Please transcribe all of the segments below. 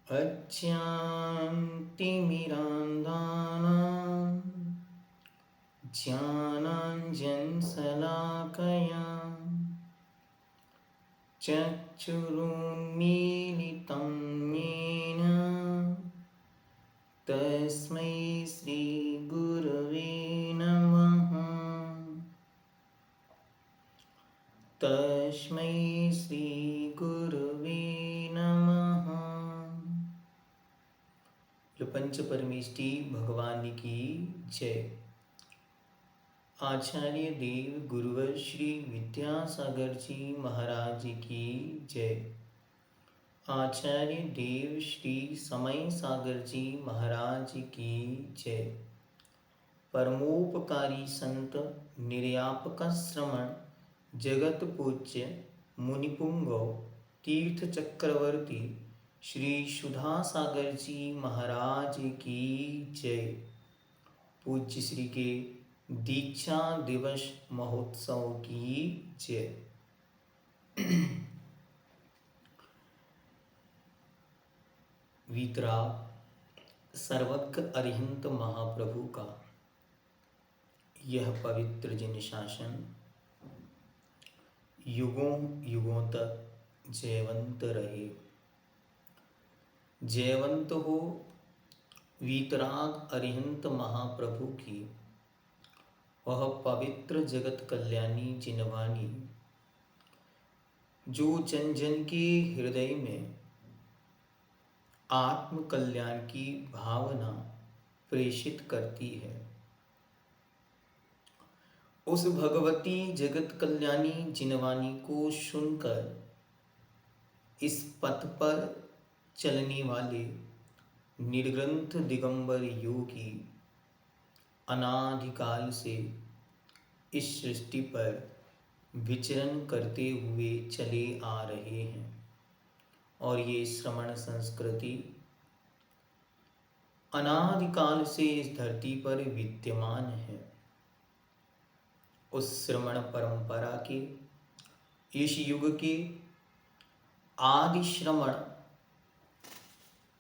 अज्ञानतिमिरान्धानां ज्ञानाञ्जनशलाकया चक्षुरुन्मीलितं येन तस्मै श्रीगुरवे नमः। तस्मै श्रीगुरवे नमः। पंच परमेष्टि भगवान की जय। आचार्य देव गुरुवर श्री विद्यासागर जी महाराज की जय। आचार्य देव श्री समय सागर जी महाराज की जय। परमोपकारी संत निर्यापक श्रमण जगत पूज्य मुनिपुंगव तीर्थ चक्रवर्ती श्री सुधा सागर जी महाराज की जय। पूज्य श्री के दीक्षा दिवस महोत्सव की जय। वीतराग सर्वज्ञ अरिहंत महाप्रभु का यह पवित्र जिन शासन युगों युगों तक जयवंत रहे। जयवंत हो वीतराग अरिहंत महाप्रभु की वह पवित्र जगत कल्याणी जिनवानी जो जन जन के हृदय में आत्म कल्याण की भावना प्रेषित करती है। उस भगवती जगत कल्याणी जिनवानी को सुनकर इस पथ पर चलने वाले निर्ग्रंथ दिगंबर योगी अनादिकाल से इस सृष्टि पर विचरण करते हुए चले आ रहे हैं और ये श्रमण संस्कृति अनादिकाल से इस धरती पर विद्यमान है। उस श्रमण परंपरा के इस युग के आदि श्रमण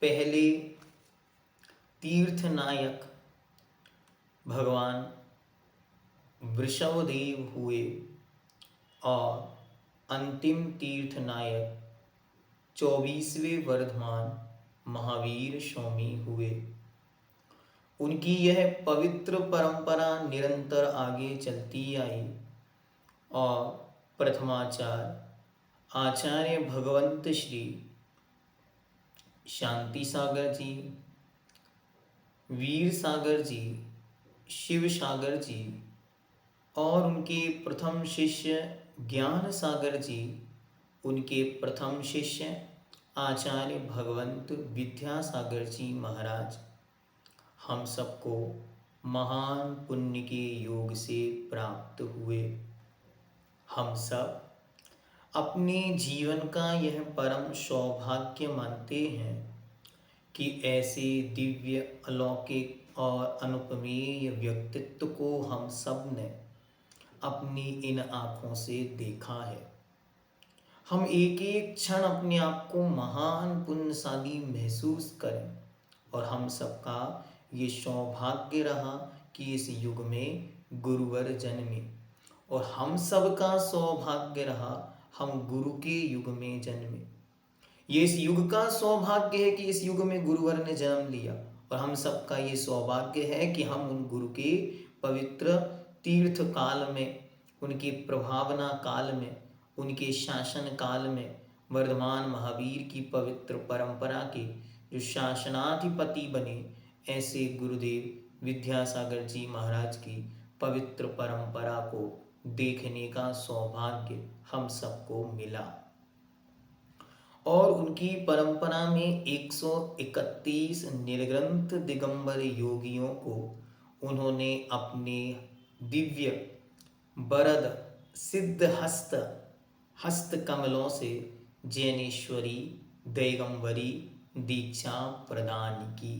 पहले तीर्थ नायक भगवान वृषभदेव हुए और अंतिम तीर्थ नायक 24वें वर्धमान महावीर स्वामी हुए। उनकी यह पवित्र परंपरा निरंतर आगे चलती आई और प्रथमाचार्य आचार्य भगवंत श्री शांति सागर जी, वीर सागर जी, शिव सागर जी और उनके प्रथम शिष्य ज्ञान सागर जी, उनके प्रथम शिष्य आचार्य भगवंत विद्यासागर जी महाराज हम सबको महान पुण्य के योग से प्राप्त हुए। हम सब अपने जीवन का यह परम सौभाग्य मानते हैं कि ऐसे दिव्य अलौकिक और अनुपमेय व्यक्तित्व को हम सब ने अपनी इन आँखों से देखा है। हम एक एक क्षण अपने आप को महान पुण्यशाली महसूस करें और हम सबका ये सौभाग्य रहा कि इस युग में गुरुवर जन्मे और हम सबका सौभाग्य रहा हम गुरु के युग में जन्मे। ये इस युग का सौभाग्य है कि इस युग में गुरुवर ने जन्म लिया और हम सबका ये सौभाग्य है कि हम उन गुरु के पवित्र तीर्थ काल में, उनके प्रभावना काल में, उनके शासन काल में वर्धमान महावीर की पवित्र परंपरा के जो शासनाधिपति बने, ऐसे गुरुदेव विद्यासागर जी महाराज की पवित्र परंपरा को देखने का सौभाग्य हम सबको मिला। और उनकी परंपरा में 131 निर्ग्रंथ दिगंबर योगियों को उन्होंने अपने दिव्य वरद सिद्ध हस्त कमलों से जैनेश्वरी दिगंबरी दीक्षा प्रदान की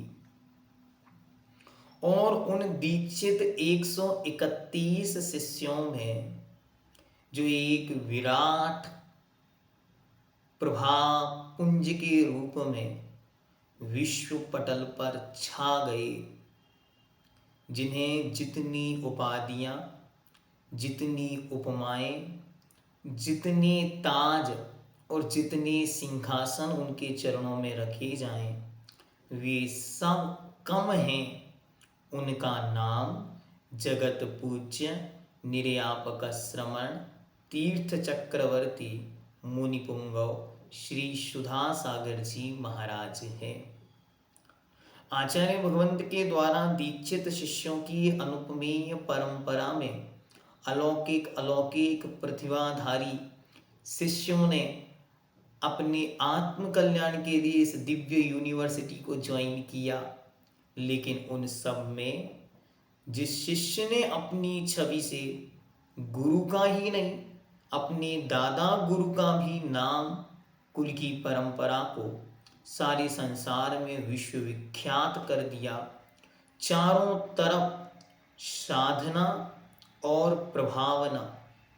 और उन दीक्षित 131 शिष्यों में जो एक विराट प्रभाव पुंज के रूप में विश्व पटल पर छा गए, जिन्हें जितनी उपाधियाँ, जितनी उपमाएं, जितने ताज और जितने सिंहासन उनके चरणों में रखे जाएं, वे सब कम हैं उनका नाम जगत पूज्य निर्यापक श्रमण तीर्थ चक्रवर्ती मुनिपुंगव श्री सुधा सागर जी महाराज है। आचार्य भगवंत के द्वारा दीक्षित शिष्यों की अनुपमेय परंपरा में अलौकिक अलौकिक प्रतिभाधारी शिष्यों ने अपने आत्म कल्याण के लिए इस दिव्य यूनिवर्सिटी को ज्वाइन किया। लेकिन उन सब में जिस शिष्य ने अपनी छवि से गुरु का ही नहीं, अपने दादा गुरु का भी नाम, कुल की परंपरा को सारे संसार में विश्वविख्यात कर दिया, चारों तरफ साधना और प्रभावना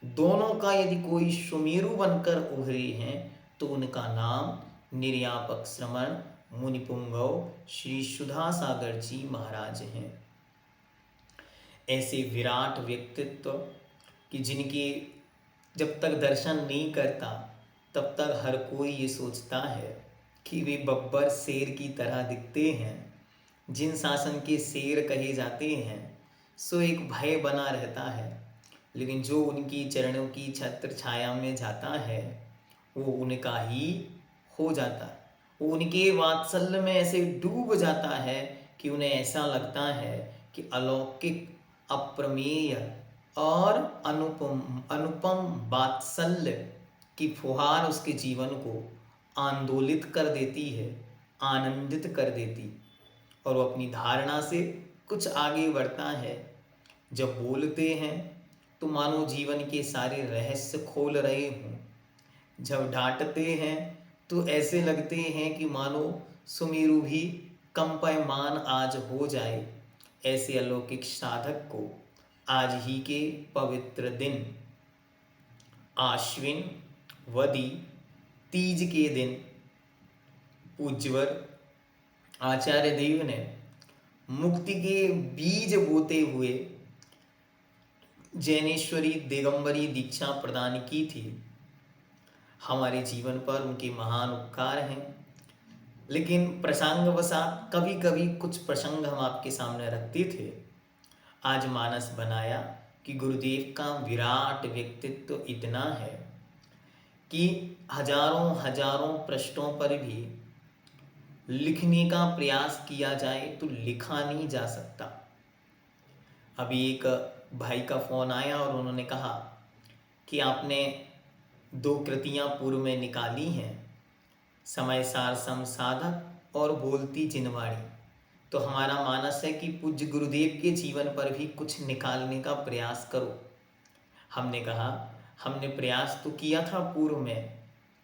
दोनों का यदि कोई सुमेरु बनकर उभरे हैं तो उनका नाम निर्यापक श्रमण मुनिपुंगव श्री सुधा सागर जी महाराज हैं। ऐसे विराट व्यक्तित्व कि जिनके जब तक दर्शन नहीं करता तब तक हर कोई ये सोचता है कि वे बब्बर शेर की तरह दिखते हैं। जिन शासन के शेर कहे जाते हैं सो एक भय बना रहता है, लेकिन जो उनकी चरणों की छत्र छाया में जाता है वो उनका ही हो जाता है। वो उनके वात्सल्य में ऐसे डूब जाता है कि उन्हें ऐसा लगता है कि अलौकिक, अप्रमेय और अनुपम वात्सल्य की फुहार उसके जीवन को आंदोलित कर देती है, आनंदित कर देती, और वो अपनी धारणा से कुछ आगे बढ़ता है। जब बोलते हैं तो मानो जीवन के सारे रहस्य खोल रहे हों, जब डांटते हैं तो ऐसे लगते हैं कि मानो सुमेरु भी कंपायमान आज हो जाए। ऐसे अलौकिक साधक को आज ही के पवित्र दिन आश्विन वदी तीज के दिन पूज्यवर आचार्य देव ने मुक्ति के बीज बोते हुए जैनेश्वरी दिगंबरी दीक्षा प्रदान की थी। हमारे जीवन पर उनके महान उपकार हैं, लेकिन प्रसंगवशात कभी कभी कुछ प्रसंग हम आपके सामने रखते थे। आज मानस बनाया कि गुरुदेव का विराट व्यक्तित्व इतना है कि हजारों हजारों पृष्ठों पर भी लिखने का प्रयास किया जाए तो लिखा नहीं जा सकता। अभी एक भाई का फ़ोन आया और उन्होंने कहा कि आपने 2 कृतियाँ पूर्व में निकाली हैं, समय सार सम साधक और बोलती जिनवाणी। तो हमारा मानस है कि पूज्य गुरुदेव के जीवन पर भी कुछ निकालने का प्रयास करो। हमने कहा हमने प्रयास तो किया था पूर्व में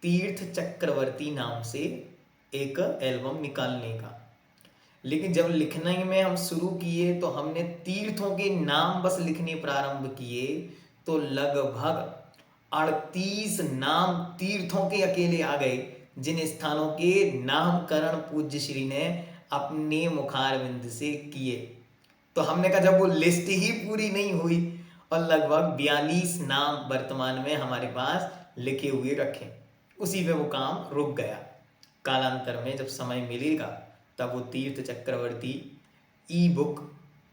तीर्थ चक्रवर्ती नाम से एक एल्बम निकालने का, लेकिन जब लिखने में हम शुरू किए तो हमने तीर्थों के नाम बस लिखने प्रारंभ किए तो लगभग 38 नाम तीर्थों के अकेले आ गए, जिन स्थानों के नामकरण पूज्य श्री ने अपने मुखारविंद से किए। तो हमने कहा जब वो लिस्ट ही पूरी नहीं हुई, और लगभग 42 नाम वर्तमान में हमारे पास लिखे हुए रखे, उसी पे वो काम रुक गया। कालांतर में जब समय मिलेगा तब वो तीर्थ चक्रवर्ती ई बुक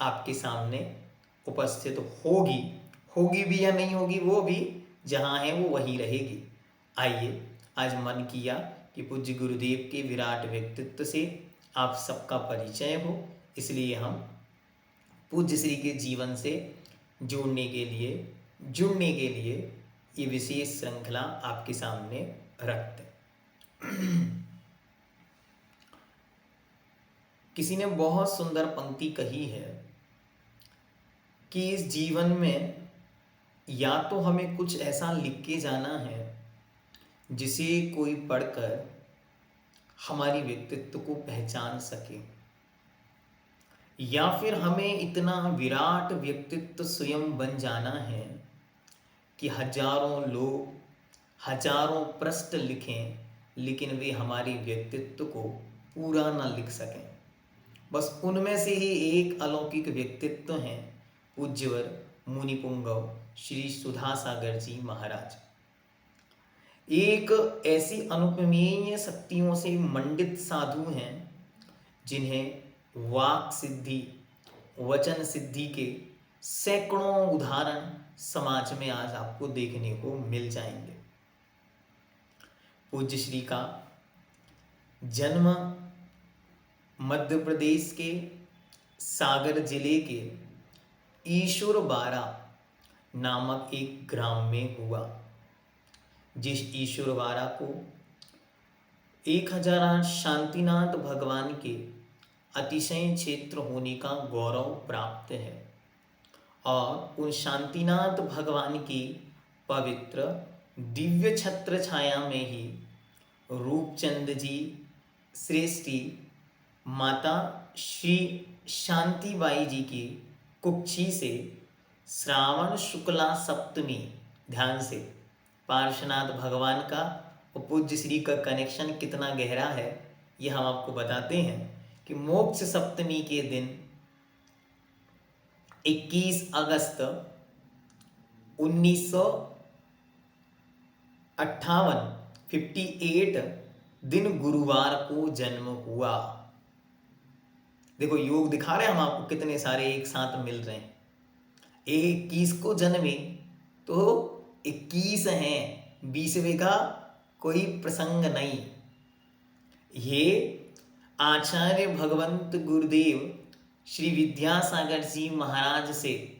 आपके सामने उपस्थित होगी भी या नहीं होगी, वो भी जहाँ है वो वहीं रहेगी। आइए आज मन किया कि पूज्य गुरुदेव के विराट व्यक्तित्व से आप सबका परिचय हो, इसलिए हम पूज्य श्री के जीवन से जुड़ने के लिए ये विशेष श्रृंखला आपके सामने रखते। किसी ने बहुत सुंदर पंक्ति कही है कि इस जीवन में या तो हमें कुछ ऐसा लिख के जाना है जिसे कोई पढ़कर हमारी व्यक्तित्व को पहचान सके, या फिर हमें इतना विराट व्यक्तित्व स्वयं बन जाना है कि हजारों लोग हजारों पृष्ठ लिखें, लेकिन वे हमारे व्यक्तित्व को पूरा ना लिख सकें। बस उनमें से ही एक अलौकिक व्यक्तित्व हैं पूज्यवर मुनि पुंगव श्री सुधा सागर जी महाराज। एक ऐसी अनुपमेय शक्तियों से मंडित साधु हैं जिन्हें वाक सिद्धि, वचन सिद्धि के सैकड़ों उदाहरण समाज में आज आपको देखने को मिल जाएंगे। पूज्य श्री का जन्म मध्य प्रदेश के सागर जिले के ईश्वरबारा नामक एक ग्राम में हुआ, जिस ईश्वरबारा को 1000 शांतिनाथ भगवान के अतिशय क्षेत्र होने का गौरव प्राप्त है। और उन शांतिनाथ भगवान की पवित्र दिव्य छत्र छाया में ही रूपचंद जी श्रेष्ठी माता श्री शांतिबाई जी की कुक्षी से श्रावण शुक्ला सप्तमी, ध्यान से, पार्श्वनाथ भगवान का और पूज्य श्री का कनेक्शन कितना गहरा है ये हम आपको बताते हैं कि मोक्ष सप्तमी के दिन 21 अगस्त 1958 दिन गुरुवार को जन्म हुआ। देखो योग दिखा रहे हैं हम आपको, कितने सारे एक साथ मिल रहे हैं। 21 को जन्मे तो 21 हैं, 20वें का कोई प्रसंग नहीं। ये आचार्य भगवंत गुरुदेव श्री विद्यासागर जी महाराज से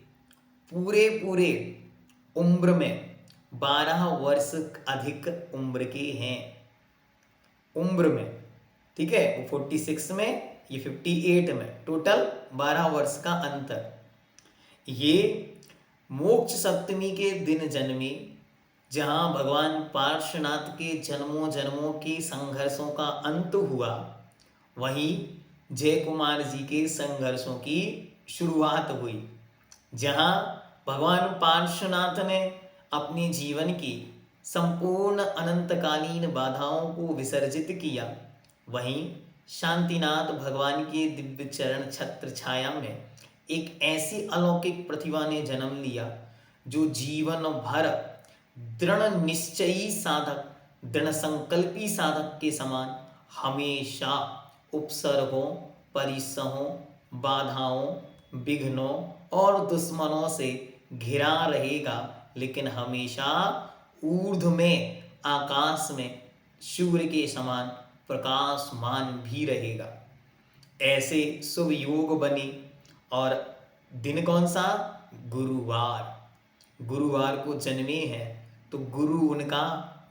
पूरे उम्र में 12 वर्ष अधिक उम्र के हैं, उम्र में, ठीक है। वो 46 में, ये 58 में, टोटल 12 वर्ष का अंतर। ये मोक्ष सप्तमी के दिन जन्मे, जहां भगवान पार्श्वनाथ के जन्मों जन्मों के संघर्षों का अंत हुआ, वहीं जय कुमार जी के संघर्षों की शुरुआत हुई। जहां भगवान पार्श्वनाथ ने अपने जीवन की संपूर्ण अनंतकालीन बाधाओं को विसर्जित किया, वहीं शांतिनाथ भगवान के दिव्य चरण छत्र छाया में एक ऐसी अलौकिक प्रतिभा ने जन्म लिया जो जीवन भर दृढ़ निश्चयी साधक, दृढ़ संकल्पी साधक के समान हमेशा उपसर्गों, परिसहों, बाधाओं, विघ्नों और दुश्मनों से घिरा रहेगा, लेकिन हमेशा ऊर्ध्व में, आकाश में सूर्य के समान प्रकाशमान भी रहेगा। ऐसे शुभ योग बने। और दिन कौन सा? गुरुवार। गुरुवार को जन्मे हैं तो गुरु उनका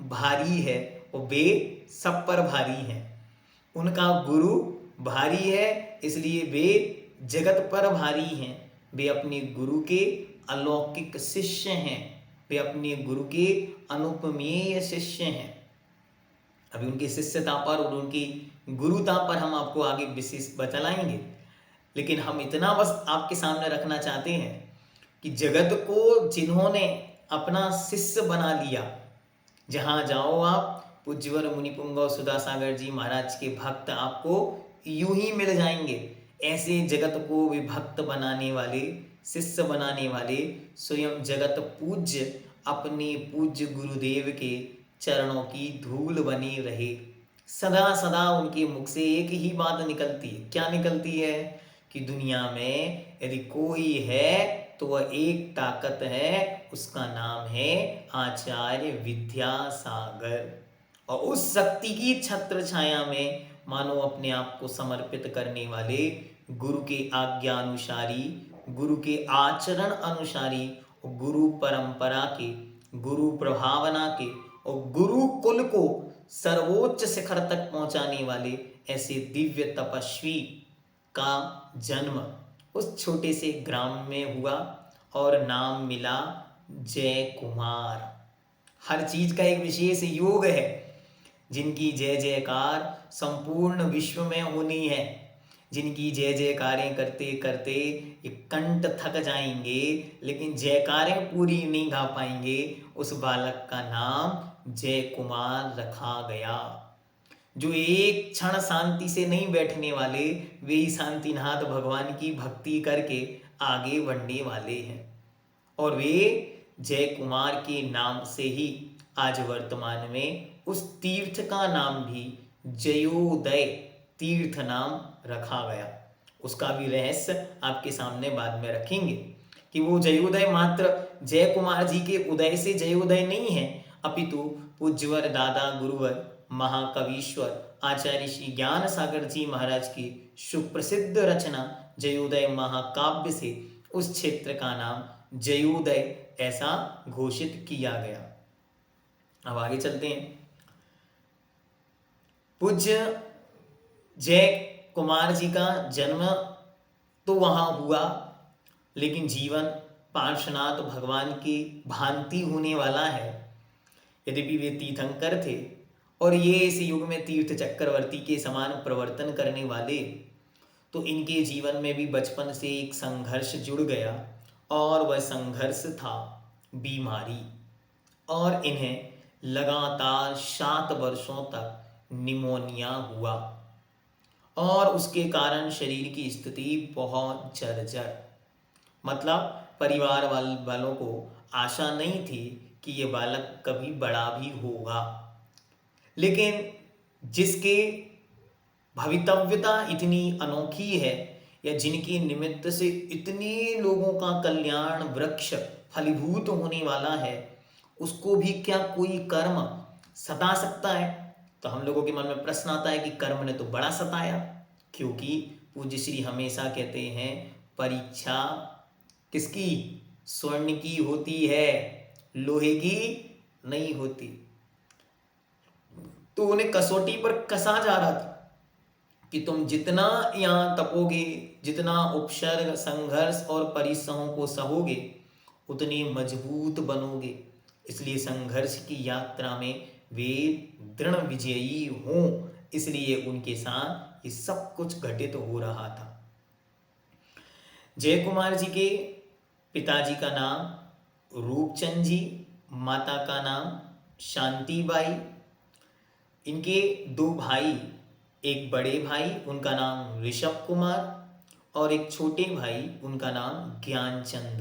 भारी है और वे सब पर भारी हैं। उनका गुरु भारी है, इसलिए वे जगत पर भारी हैं। वे अपने गुरु के अलौकिक शिष्य हैं, वे अपने गुरु के अनुपमेय शिष्य हैं। अभी उनकी शिष्यता पर और उनकी गुरुता पर हम आपको आगे विशेष बतलाएंगे, लेकिन हम इतना बस आपके सामने रखना चाहते हैं कि जगत को जिन्होंने अपना शिष्य बना लिया, जहाँ जाओ आप पूज्यवर मुनि पुंगव सुधा सागर जी महाराज के भक्त आपको यूं ही मिल जाएंगे। ऐसे जगत को विभक्त बनाने वाले, शिष्य बनाने वाले स्वयं जगत पूज्य अपने पूज्य गुरुदेव के चरणों की धूल बनी रहे। सदा सदा उनके मुख से एक ही बात निकलती है। क्या निकलती है? कि दुनिया में यदि कोई है तो वह एक ताकत है, उसका नाम है आचार्य विद्यासागर। और उस शक्ति की छत्र छाया में मानो अपने आप को समर्पित करने वाले, गुरु के आज्ञा अनुसारी, गुरु के आचरण अनुसारी, गुरु परंपरा के, गुरु प्रभावना के और गुरु कुल को सर्वोच्च शिखर तक पहुंचाने वाले ऐसे दिव्य तपस्वी का जन्म उस छोटे से ग्राम में हुआ और नाम मिला जय कुमार। हर चीज का एक विशेष योग है, जिनकी जय जयकार संपूर्ण विश्व में होनी है, जिनकी जय जयकारें करते करते ये कंठ थक जाएंगे, लेकिन जयकारें पूरी नहीं गा पाएंगे। उस बालक का नाम जय कुमार रखा गया। जो एक क्षण शांति से नहीं बैठने वाले, वे ही शांतिनाथ भगवान की भक्ति करके आगे बढ़ने वाले हैं। और वे जय कुमार के नाम से ही आज वर्तमान में उस तीर्थ का नाम भी जयोदय तीर्थ नाम रखा गया। उसका भी रहस्य आपके सामने बाद में रखेंगे कि वो जयोदय मात्र जय कुमार जी के उदय से जयोदय नहीं है, अपितु पूज्यवर दादा गुरुवर महाकवीश्वर आचार्य श्री ज्ञान सागर जी महाराज की सुप्रसिद्ध रचना जयोदय महाकाव्य से उस क्षेत्र का नाम जयोदय ऐसा घोषित किया गया। अब आगे चलते हैं। पूज्य जय कुमार जी का जन्म तो वहां हुआ, लेकिन जीवन पार्श्वनाथ भगवान की भांति होने वाला है। यद्यपि वे तीर्थंकर थे और ये इस युग में तीर्थ चक्रवर्ती के समान प्रवर्तन करने वाले, तो इनके जीवन में भी बचपन से एक संघर्ष जुड़ गया और वह संघर्ष था बीमारी। और इन्हें लगातार 7 वर्षों तक निमोनिया हुआ और उसके कारण शरीर की स्थिति बहुत जर्जर, मतलब परिवार वालों को आशा नहीं थी कि ये बालक कभी बड़ा भी होगा। लेकिन जिसके भवितव्यता इतनी अनोखी है या जिनके निमित्त से इतने लोगों का कल्याण वृक्ष फलीभूत होने वाला है, उसको भी क्या कोई कर्म सता सकता है? तो हम लोगों के मन में प्रश्न आता है कि कर्म ने तो बड़ा सताया, क्योंकि पूज्य श्री हमेशा कहते हैं परीक्षा किसकी? स्वर्ण की होती है, लोहे की नहीं होती। तो उन्हें कसौटी पर कसा जा रहा था कि तुम जितना यहाँ तपोगे, जितना उपसर्ग संघर्ष और परिश्रमों को सहोगे, उतने मजबूत बनोगे। इसलिए संघर्ष की यात्रा में वे दृढ़ विजयी हों, इसलिए उनके साथ ये सब कुछ घटित हो रहा था। जय कुमार जी के पिताजी का नाम रूपचंद जी, माता का नाम शांतिबाई। इनके 2 भाई, एक बड़े भाई उनका नाम ऋषभ कुमार और एक छोटे भाई उनका नाम ज्ञानचंद।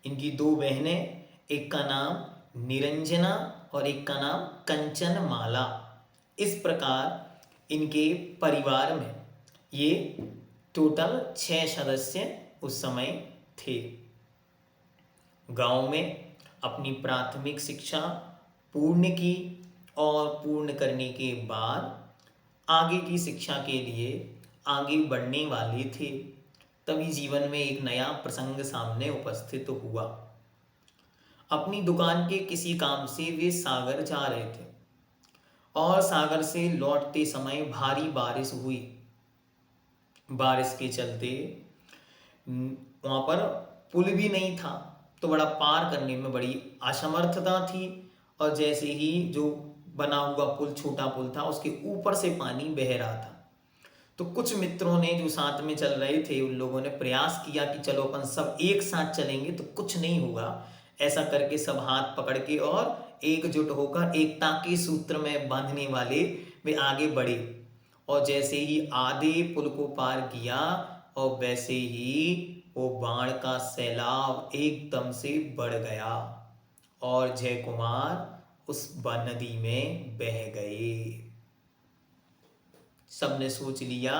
इनकी 2 बहनें, एक का नाम निरंजना और एक का नाम कंचन माला। इस प्रकार इनके परिवार में ये टोटल 6 सदस्य उस समय थे। गांव में अपनी प्राथमिक शिक्षा पूर्ण की और पूर्ण करने के बाद आगे की शिक्षा के लिए आगे बढ़ने वाले थे। तभी जीवन में एक नया प्रसंग सामने उपस्थित हुआ। अपनी दुकान के किसी काम से वे सागर जा रहे थे और सागर से लौटते समय भारी बारिश हुई। बारिश के चलते वहाँ पर पुल भी नहीं था, तो बड़ा पार करने में बड़ी असमर्थता थी। और जैसे ही जो बना हुआ पुल, छोटा पुल था, उसके ऊपर से पानी बह रहा था। तो कुछ मित्रों ने जो साथ में चल रहे थे, उन लोगों ने प्रयास किया कि चलो अपन सब एक साथ चलेंगे तो कुछ नहीं होगा। ऐसा करके सब हाथ पकड़ के और एकजुट होकर एकता के सूत्र में बांधने वाले वे आगे बढ़े। और जैसे ही आधे पुल को पार किया और वैसे ही वो बाढ़ का सैलाब एकदम से बढ़ गया और जय कुमार उस नदी में बह गए। सबने सोच लिया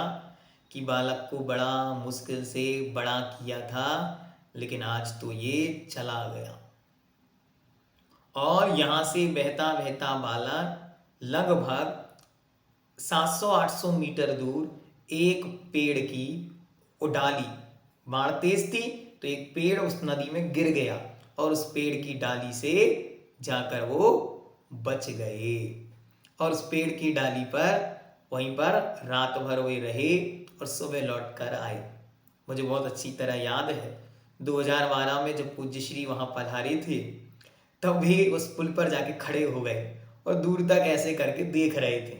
कि बालक को बड़ा मुश्किल से बड़ा किया था, लेकिन आज तो ये चला गया। और यहाँ से बहता बहता बालक लगभग 700-800 मीटर दूर एक पेड़ की डाली, बाढ़ तेज थी तो एक पेड़ उस नदी में गिर गया और उस पेड़ की डाली से जाकर वो बच गए। और उस पेड़ की डाली पर वहीं पर रात भर वे रहे और सुबह लौट कर आए। मुझे बहुत अच्छी तरह याद है 2012 में जब पूज्य श्री वहाँ पधारे थे, तब भी उस पुल पर जाके खड़े हो गए और दूर तक ऐसे करके देख रहे थे।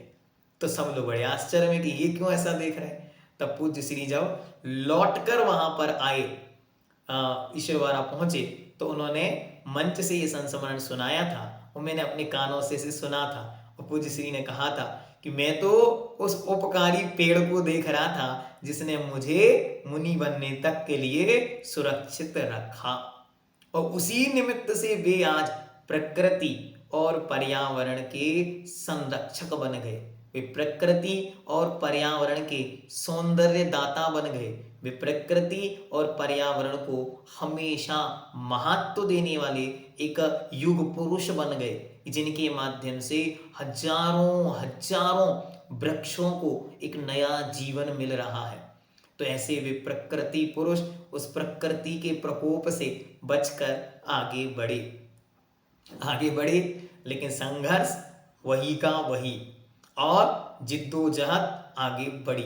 तो सब लोग बड़े आश्चर्य में कि ये क्यों ऐसा देख रहे हैं। तब पूज्य श्री जब लौटकर वहां पर आए, ईश्वरवाड़ा पहुंचे, तो उन्होंने मंच से ये संस्मरण सुनाया था और मैंने अपने कानों से इसे सुना था। और पूज्य श्री ने कहा था कि मैं तो उस उपकारी पेड़ को देख रहा था जिसने मुझे मुनि बनने तक के लिए सुरक्षित रखा, और उसी निमित्त से वे आज प्रकृति और पर्यावरण के संरक्षक बन गए। वे प्रकृति और पर्यावरण के सौंदर्य दाता बन गए। वे प्रकृति और पर्यावरण को हमेशा महत्व देने वाले एक युग पुरुष बन गए, जिनके माध्यम से हजारों हजारों वृक्षों को एक नया जीवन मिल रहा है। तो ऐसे वे प्रकृति पुरुष उस प्रकृति के प्रकोप से बचकर आगे बढ़े, लेकिन संघर्ष वही का वही और जिद्दोजहद आगे बढ़ी।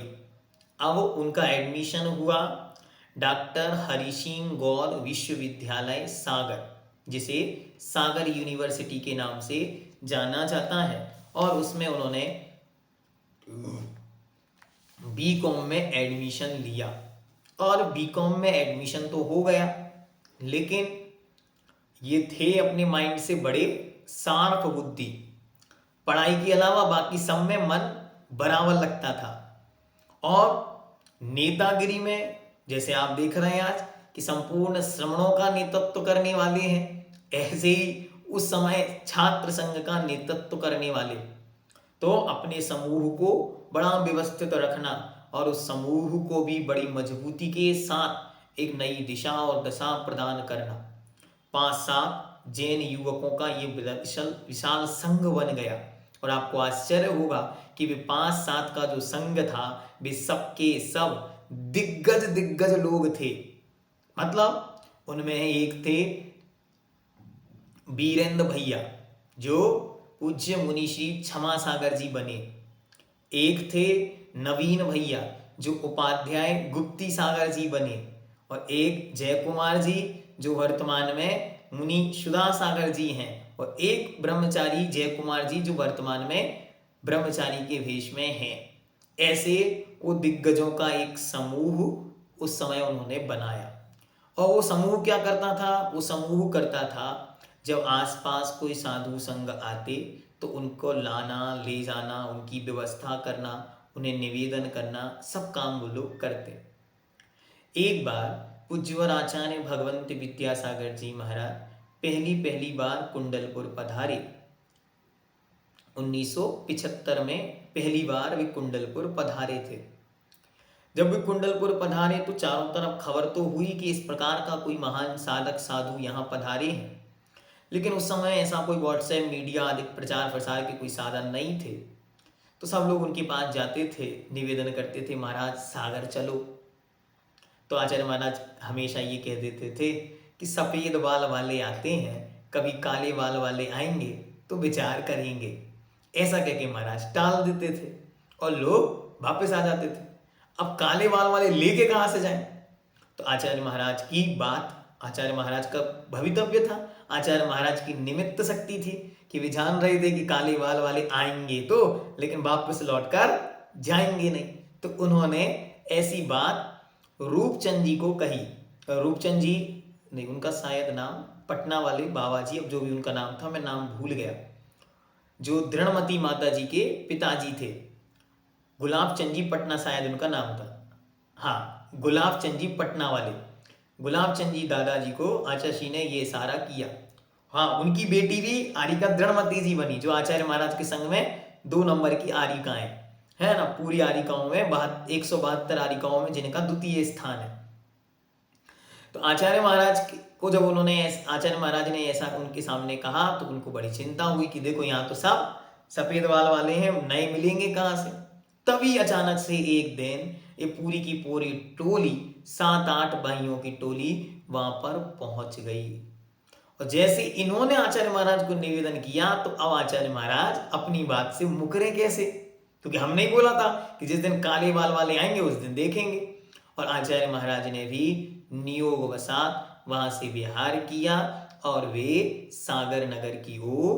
अब उनका एडमिशन हुआ डॉक्टर हरि सिंह गौर विश्वविद्यालय सागर, जिसे सागर यूनिवर्सिटी के नाम से जाना जाता है, और उसमें उन्होंने बीकॉम में एडमिशन लिया। और बीकॉम में एडमिशन तो हो गया, लेकिन ये थे अपने माइंड से बड़े शार्प बुद्धि। पढ़ाई के अलावा बाकी सब में मन बराबर लगता था। और नेतागिरी में, जैसे आप देख रहे हैं आज कि संपूर्ण श्रमणों का नेतृत्व करने वाले हैं, ऐसे ही उस समय छात्र संघ का नेतृत्व करने वाले। तो अपने समूह को बड़ा व्यवस्थित रखना और उस समूह को भी बड़ी मजबूती के साथ एक नई दिशा और दशा प्रदान करना। 5-7 जैन युवकों का ये विशाल संघ बन गया। और आपको आश्चर्य होगा कि वे 5-7 का जो संघ था, वे सबके सब दिग्गज लोग थे। मतलब उनमें एक थे बीरेंद्र भैया, जो पूज्य मुनि श्री क्षमा सागर जी बने। एक थे नवीन भैया, जो उपाध्याय गुप्ती सागर जी बने। और एक जयकुमार जी, जो वर्तमान में मुनि सुधा सागर जी हैं। और एक ब्रह्मचारी जयकुमार जी, जो वर्तमान में ब्रह्मचारी के वेश में हैं। ऐसे वो दिग्गजों का एक समूह उस समय उन्होंने बनाया। और वो समूह क्या करता था? वो समूह करता था, जब आसपास कोई साधु संघ आते तो उनको लाना, ले जाना, उनकी व्यवस्था करना, उन्हें निवेदन करना, सब काम वो लोग करते। एक बार पूज्यवर आचार्य भगवंत विद्यासागर जी महाराज पहली बार कुंडलपुर पधारे। 1975 में पहली बार वे कुंडलपुर पधारे थे। जब वे कुंडलपुर पधारे तो चारों तरफ खबर तो हुई कि इस प्रकार का कोई महान साधक साधु यहाँ पधारे हैं। लेकिन उस समय ऐसा कोई व्हाट्सएप मीडिया आदि प्रचार प्रसार के कोई साधन नहीं थे। तो सब लोग उनके पास जाते थे, निवेदन करते थे, महाराज सागर चलो। तो आचार्य महाराज हमेशा ये कह देते थे कि सफ़ेद बाल वाले आते हैं, कभी काले बाल वाले आएंगे तो विचार करेंगे। ऐसा कह के महाराज टाल देते थे और लोग वापस आ जाते थे। अब काले बाल वाले लेके कहाँ से जाएं? तो आचार्य महाराज की बात, आचार्य महाराज का भवितव्य था, आचार्य महाराज की निमित्त शक्ति थी कि वे जान रहे थे कि काले बाल वाले आएंगे तो, लेकिन वापस लौटकर जाएंगे नहीं। तो उन्होंने ऐसी बात रूपचंद जी को कही। रूपचंद जी नहीं, उनका शायद नाम पटना वाले बाबा जी, अब जो भी उनका नाम था मैं नाम भूल गया, जो दृढ़मती माता जी के पिताजी थे, गुलाब चंद जी पटना शायद उनका नाम था। हाँ, गुलाब चंद जी पटना वाले, गुलाब चंद जी दादाजी को आचार्य जी ने ये इशारा किया। हाँ, उनकी बेटी भी आरिका दृढ़मती जी बनी, जो आचार्य महाराज के संग में 2 नंबर की आरिकाएं है ना, पूरी आरिकाओं में 172 आरिकाओं में जिनका द्वितीय स्थान है। तो आचार्य महाराज को जब आचार्य महाराज ने ऐसा उनके सामने कहा तो उनको बड़ी चिंता हुई कि देखो यहाँ तो सब सफेद बाल वाले हैं, नए मिलेंगे कहाँ से। तभी अचानक से एक दिन ये पूरी की पूरी टोली, 7-8 भाइयों की टोली वहां पर पहुंच गई। और जैसे इन्होंने आचार्य महाराज को निवेदन किया तो अब आचार्य महाराज अपनी बात से मुकरे कैसे, क्योंकि हमने ही बोला था कि जिस दिन काले बाल वाले आएंगे उस दिन देखेंगे। और आचार्य महाराज ने भी नियोगवशात वहां से विहार किया और वे सागर नगर की ओर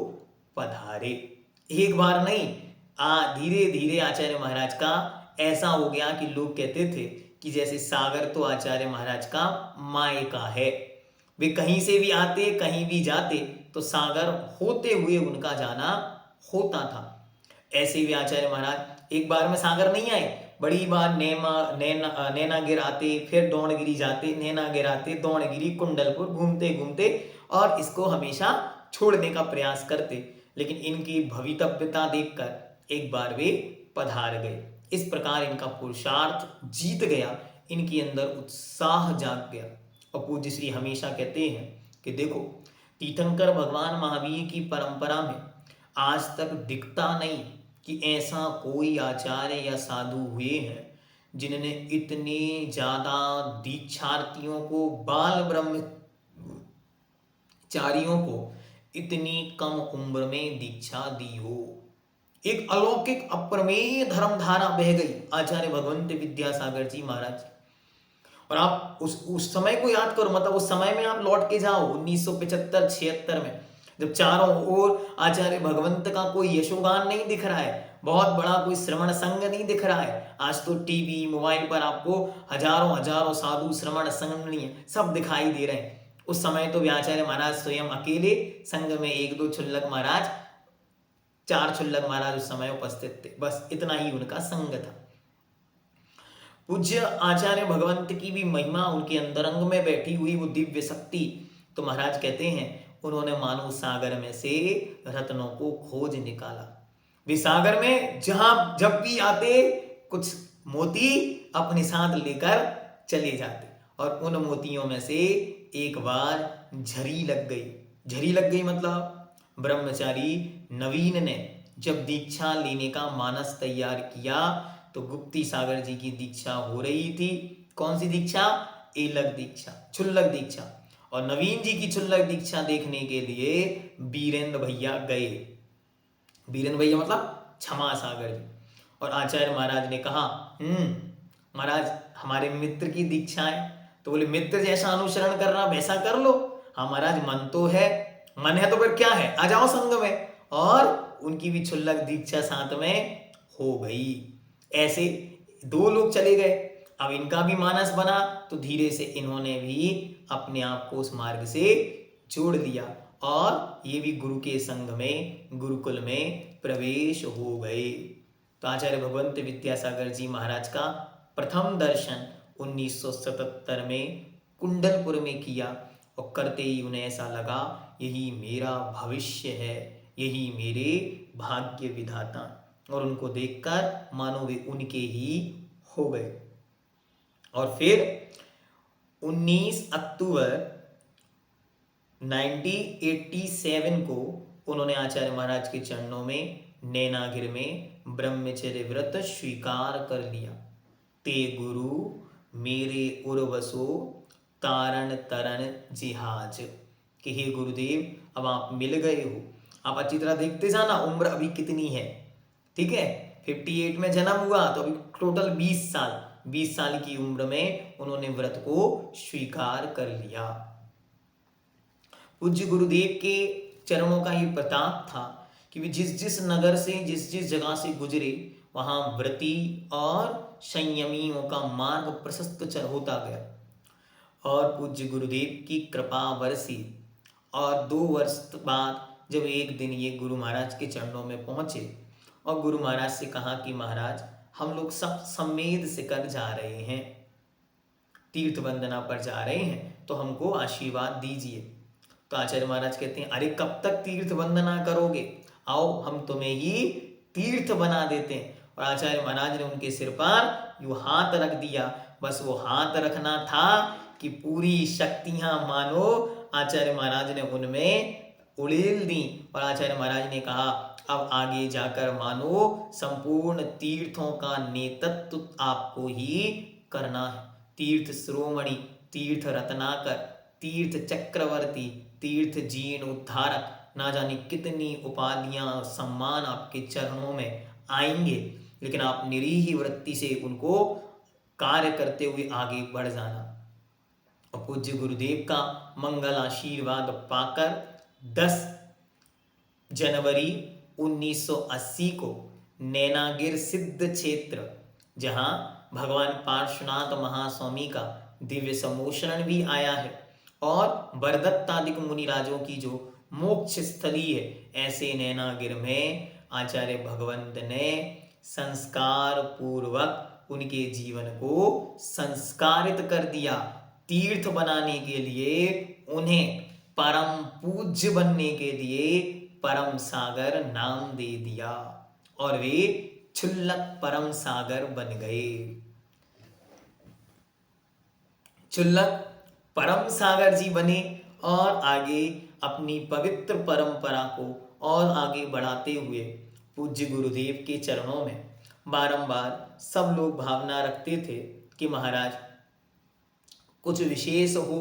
पधारे। एक बार नहीं, धीरे धीरे आचार्य महाराज का ऐसा हो गया कि लोग कहते थे कि जैसे सागर तो आचार्य महाराज का मायका है। वे कहीं से भी आते, कहीं भी जाते तो सागर होते हुए उनका जाना होता था। ऐसे भी आचार्य महाराज एक बार में सागर नहीं आए, बड़ी बार नैनागिर आते, फिर दौड़गिरी जाते, नैनागिर आते, दौड़गिरी, कुंडलपुर, घूमते घूमते और इसको हमेशा छोड़ने का प्रयास करते, लेकिन इनकी भवितव्यता देखकर एक बार वे पधार गए। इस प्रकार इनका पुरुषार्थ जीत गया, इनके अंदर उत्साह जाग गया। और पूज्य श्री हमेशा कहते हैं कि देखो, तीर्थंकर भगवान महावीर की परंपरा में आज तक दिखता नहीं कि ऐसा कोई आचार्य या साधु हुए हैं जिन्होंने इतने ज्यादा दीक्षार्थियों को, बाल ब्रह्मचारियों को इतनी कम उम्र में दीक्षा दी हो। एक अलौकिक अप्रमेय धर्मधारा बह गई आचार्य भगवंत विद्यासागर जी महाराज। और आप उस समय को याद करो, मतलब उस समय में आप लौट के जाओ 1975-76 में, जब चारों ओर आचार्य भगवंत का कोई यशोगान नहीं दिख रहा है, बहुत बड़ा कोई श्रवण संघ नहीं दिख रहा है। आज तो टीवी मोबाइल पर आपको हजारों हजारों साधु श्रवण संघ सब दिखाई दे रहे हैं। उस समय तो आचार्य महाराज स्वयं अकेले, संघ में 1-2 छुल्लक महाराज, 4 छुल्लक महाराज उस समय उपस्थित थे, बस इतना ही उनका संघ था। पूज्य आचार्य भगवंत की भी महिमा, उनके अंतरंग में बैठी हुई वो दिव्य शक्ति, तो महाराज कहते हैं उन्होंने मानो सागर में से रत्नों को खोज निकाला। वे सागर में जहां जब भी आते कुछ मोती अपने साथ लेकर चले जाते, और उन मोतियों में से एक बार झरी लग गई। झरी लग गई मतलब ब्रह्मचारी नवीन ने जब दीक्षा लेने का मानस तैयार किया तो गुप्ती सागर जी की दीक्षा हो रही थी। कौन सी दीक्षा? एलक दीक्षा, क्षुल्लक दीक्षा। और नवीन जी की क्षुल्लक दीक्षा देखने के लिए बीरेंद्र भैया गए। बीरेंद्र भैया मतलब क्षमा सागर जी। और आचार्य महाराज ने कहा महाराज हमारे मित्र की दीक्षा है। तो बोले मित्र जैसा अनुसरण करना वैसा कर लो। हाँ महाराज मन तो है, मन है तो फिर क्या है, आ जाओ संग में। और उनकी भी क्षुल्लक दीक्षा साथ में हो गई। ऐसे 2 लोग चले गए। अब इनका भी मानस बना तो धीरे से इन्होंने भी अपने आप को उस मार्ग से जोड़ लिया और ये भी गुरु के संग में, गुरुकुल में प्रवेश हो गए। तो आचार्य भगवंत विद्यासागर जी महाराज का प्रथम दर्शन 1977 में कुंडलपुर में किया और करते ही उन्हें ऐसा लगा यही मेरा भविष्य है, यही मेरे भाग्य विधाता। और उनको देखकर मानो वे उनके ही हो गए। और फिर 19 अक्टूबर 1987 को उन्होंने आचार्य महाराज के चरणों में नैनागिर में ब्रह्मचर्य व्रत स्वीकार कर लिया। ते गुरु मेरे उर्वसो तारण तरण जिहाज, कि हे गुरुदेव अब आप मिल गए हो, आप अच्छी तरह देखते जाना उम्र अभी कितनी है, ठीक है। 58 में जन्म हुआ तो अभी टोटल 20 साल की उम्र में उन्होंने व्रत को स्वीकार कर लिया। पूज्य गुरुदेव के चरणों का ये प्रताप था कि वे जिस जिस नगर से, जिस जिस जगह से गुजरे वहां व्रती और संयमियों का मार्ग प्रशस्त होता गया। और पूज्य गुरुदेव की कृपा बरसी और 2 वर्ष बाद जब एक दिन ये गुरु महाराज के चरणों में पहुंचे और गुरु महाराज से कहा कि महाराज हम लोग सब समेध सिकर जा रहे हैं, तीर्थ वंदना पर जा रहे हैं, तो हमको आशीर्वाद दीजिए। तो आचार्य महाराज कहते हैं अरे कब तक तीर्थ वंदना करोगे, आओ हम तुम्हें ही तीर्थ बना देते हैं। और आचार्य महाराज ने उनके सिर पर यूं हाथ रख दिया। बस वो हाथ रखना था कि पूरी शक्तियां मानो आचार्य महाराज ने उनमें उड़ेल दी। और आचार्य महाराज ने कहा अब आगे जाकर मानो संपूर्ण तीर्थों का नेतृत्व आपको ही करना है। तीर्थ शिरोमणि, तीर्थ रत्नाकर, तीर्थ चक्रवर्ती, तीर्थ जीर्ण उद्धारक, ना जाने कितनी उपाधियां सम्मान आपके चरणों में आएंगे, लेकिन आप निरीह वृत्ति से उनको कार्य करते हुए आगे बढ़ जाना। और पूज्य गुरुदेव का मंगल आशीर्वाद पाकर 10 जनवरी 1980 को नैनागिर सिद्ध क्षेत्र, जहां भगवान पार्श्वनाथ महास्वामी का दिव्य सम्मोषण भी आया है और बरदत्तादिक मुनिराजों की जो मोक्ष स्थली है, ऐसे नैनागिर में आचार्य भगवंत ने संस्कार पूर्वक उनके जीवन को संस्कारित कर दिया। तीर्थ बनाने के लिए, उन्हें परम पूज्य बनने के लिए परम सागर नाम दे दिया और वे क्षुल्लक परम सागर बन गए। क्षुल्लक परम सागर जी बने और आगे अपनी पवित्र परंपरा को और आगे बढ़ाते हुए पूज्य गुरुदेव के चरणों में बारंबार सब लोग भावना रखते थे कि महाराज कुछ विशेष हो।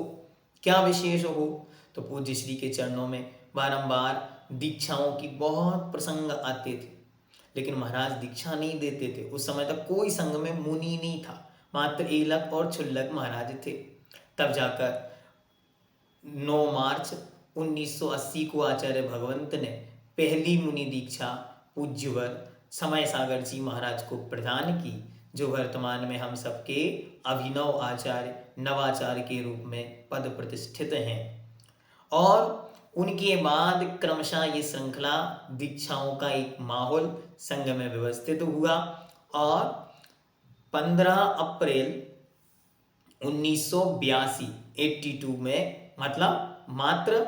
क्या विशेष हो? तो पूज्य श्री के चरणों में बारंबार दीक्षाओं की बहुत प्रसंग आते थे, लेकिन महाराज दीक्षा नहीं देते थे। उस समय तक कोई संघ में मुनि नहीं था, मात्र ईलक और क्षुल्लक महाराज थे। तब जाकर 9 मार्च 1980 को आचार्य भगवंत ने पहली मुनि दीक्षा पूज्यवर समय सागर जी महाराज को प्रदान की, जो वर्तमान में हम सबके अभिनव आचार्य, नवाचार्य के रूप में पद प्रतिष्ठित हैं। और उनके बाद क्रमशः ये श्रृंखला दीक्षाओं का एक माहौल संघ में व्यवस्थित हुआ और 15 अप्रैल 1982 82 में, मतलब मात्र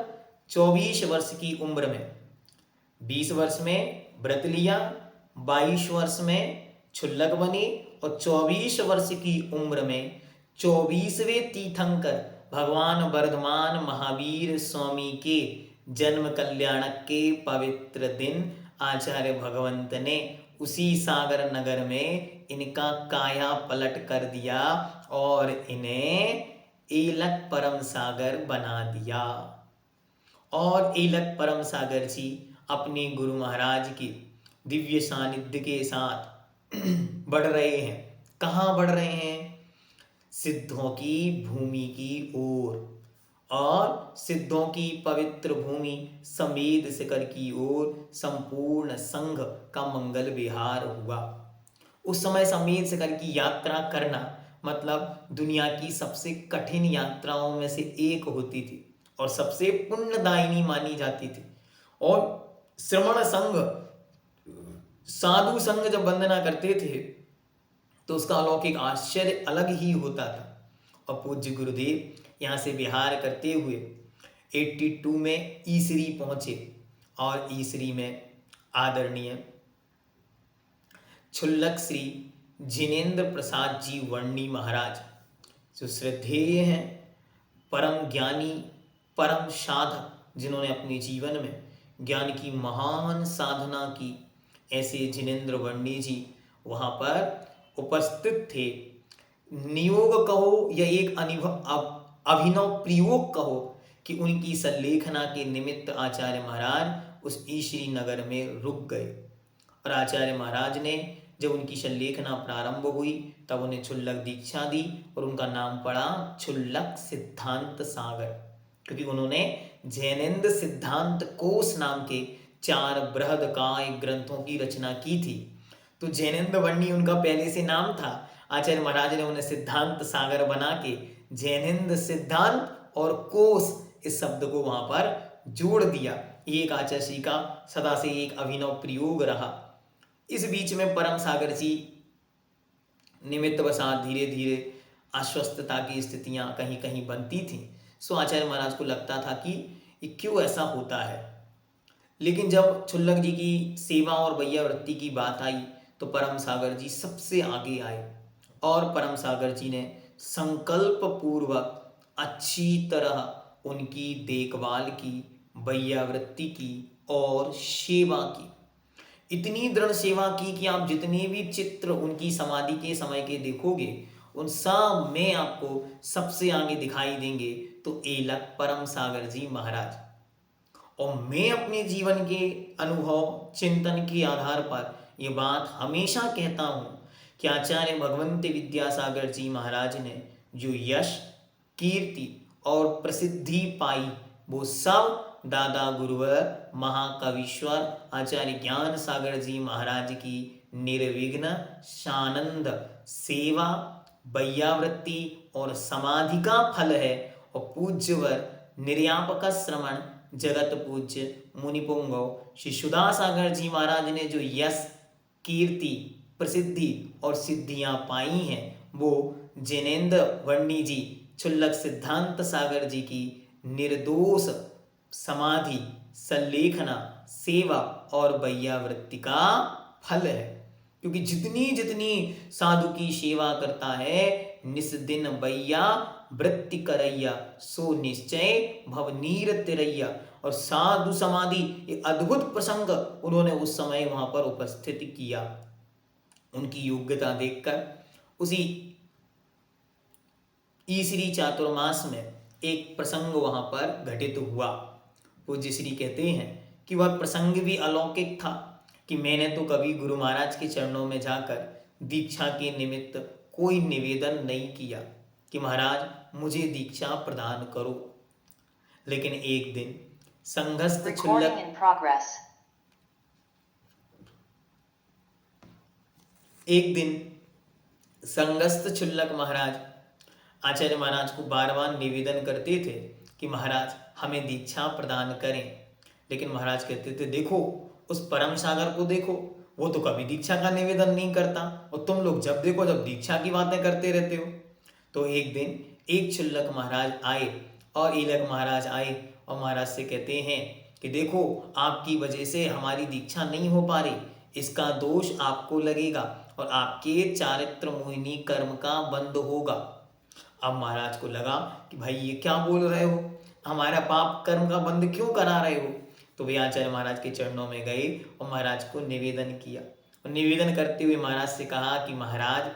24 वर्ष की उम्र में, 20 वर्ष में व्रत लिया, 22 वर्ष में क्षुल्लक बने और 24 वर्ष की उम्र में 24वें तीर्थंकर भगवान वर्धमान महावीर स्वामी के जन्म कल्याणक के पवित्र दिन आचार्य भगवंत ने उसी सागर नगर में इनका काया पलट कर दिया और इन्हें ईलक परम सागर बना दिया। और ईलक परम सागर जी अपने गुरु महाराज की दिव्य सानिध्य के साथ बढ़ रहे हैं। कहाँ बढ़ रहे हैं? सिद्धों की भूमि की ओर। और सिद्धों की पवित्र भूमि समेत शिखर की ओर संपूर्ण संघ का मंगल विहार हुआ। उस समय समेत शिखर की यात्रा करना मतलब दुनिया की सबसे कठिन यात्राओं में से एक होती थी और सबसे पुण्यदायिनी मानी जाती थी। और श्रमण संघ, साधु संघ जब वंदना करते थे तो उसका अलौकिक आश्चर्य अलग ही होता था। और पूज्य गुरुदेव यहाँ से विहार करते हुए 82 में ईसरी पहुंचे और ईसरी में आदरणीय क्षुल्लक श्री जिनेन्द्र प्रसाद जी वर्णी महाराज, जो श्रद्धेय हैं, परम ज्ञानी, परम साधक, जिन्होंने अपने जीवन में ज्ञान की महान साधना की, ऐसे जिनेन्द्र वर्णी जी वहाँ पर उपस्थित थे। नियोग कहो या एक अभिनव प्रयोग कहो कि उनकी संलेखना के निमित्त आचार्य महाराज उस ईश्वरी नगर में रुक गए। और आचार्य महाराज ने जब उनकी संलेखना प्रारंभ हुई तब उन्हें क्षुल्लक दीक्षा दी और उनका नाम पड़ा क्षुल्लक सिद्धांत सागर, क्योंकि उन्होंने जैनेन्द्र सिद्धांत कोश नाम के 4 बृहदकाय ग्रंथों की रचना की थी। तो जैनेन्द्र वर्णी उनका पहले से नाम था। आचार्य महाराज ने उन्हें सिद्धांत सागर बना के जैनेन्द्र सिद्धांत और कोश इस शब्द को वहां पर जोड़ दिया। ये एक आचार्य श्री का सदा से एक अभिनव प्रयोग रहा। इस बीच में परम सागर जी निमित्त वसात धीरे धीरे अस्वस्थता की स्थितियां कहीं कहीं बनती थीं। सो आचार्य महाराज को लगता था कि ये क्यों ऐसा होता है। लेकिन जब क्षुल्लक जी की सेवा और वैयावृत्ति की बात आई तो परम सागर जी सबसे आगे आए और परम सागर जी ने संकल्प पूर्वक अच्छी तरह उनकी देखभाल की, वैयावृत्ति की और सेवा की। इतनी दृढ़ सेवा की कि आप जितने भी चित्र उनकी समाधि के समय के देखोगे उन सब में आपको सबसे आगे दिखाई देंगे तो ईलक परम सागर जी महाराज। और मैं अपने जीवन के अनुभव चिंतन के आधार पर ये बात हमेशा कहता हूँ कि आचार्य भगवंत विद्यासागर जी महाराज ने जो यश, कीर्ति और प्रसिद्धि पाई वो सब दादा गुरुवर महाकवीश्वर आचार्य ज्ञान सागर जी महाराज की निर्विघ्न सानंद सेवा, वैयावृत्ति और समाधि का फल है। और पूज्यवर निर्यापक श्रमण जगत पूज्य मुनिपुंगव श्री सुधा सागर जी महाराज ने जो यश, कीर्ति, प्रसिद्धि और सिद्धियां पाई हैं वो जिनेंद्र वर्णी जी, क्षुल्लक सिद्धांत सागर जी की निर्दोष समाधि, संलेखना, सेवा और वैयावृत्ति का फल है। क्योंकि जितनी जितनी साधु की सेवा करता है, निस दिन वैया वृत्ति करैया, सो निश्चय भव नीर तिरैया। और साधु समाधि, ये अद्भुत प्रसंग उन्होंने उस समय वहां पर उपस्थित किया। उनकी योग्यता देखकर उसी ईसरी चातुर्मास में एक प्रसंग वहां पर घटित हुआ। पूज्य श्री कहते हैं कि वह प्रसंग भी अलौकिक था कि मैंने तो कभी गुरु महाराज के चरणों में जाकर दीक्षा के निमित्त कोई निवेदन नहीं किया कि महाराज मुझे दीक्षा प्रदान करो। लेकिन एक दिन संघस्थ क्षुल्लक महाराज आचार्य महाराज को बार बार निवेदन करते थे कि महाराज हमें दीक्षा प्रदान करें। लेकिन महाराज कहते थे देखो उस परम सागर को देखो, वो तो कभी दीक्षा का निवेदन नहीं करता और तुम लोग जब देखो जब दीक्षा की बातें करते रहते हो। तो एक दिन एक क्षुल्लक महाराज आए और ईलक महाराज आए और महाराज से कहते हैं कि देखो आपकी वजह से हमारी दीक्षा नहीं हो पा रही, इसका दोष आपको लगेगा और आपके चारित्र मोहिनी कर्म का बंद होगा। अब महाराज को लगा कि भाई ये क्या बोल रहे हो, हमारा पाप कर्म का बंद क्यों करा रहे हो। तो वे आचार्य महाराज के चरणों में गए और महाराज को निवेदन किया और निवेदन करते हुए महाराज से कहा कि महाराज,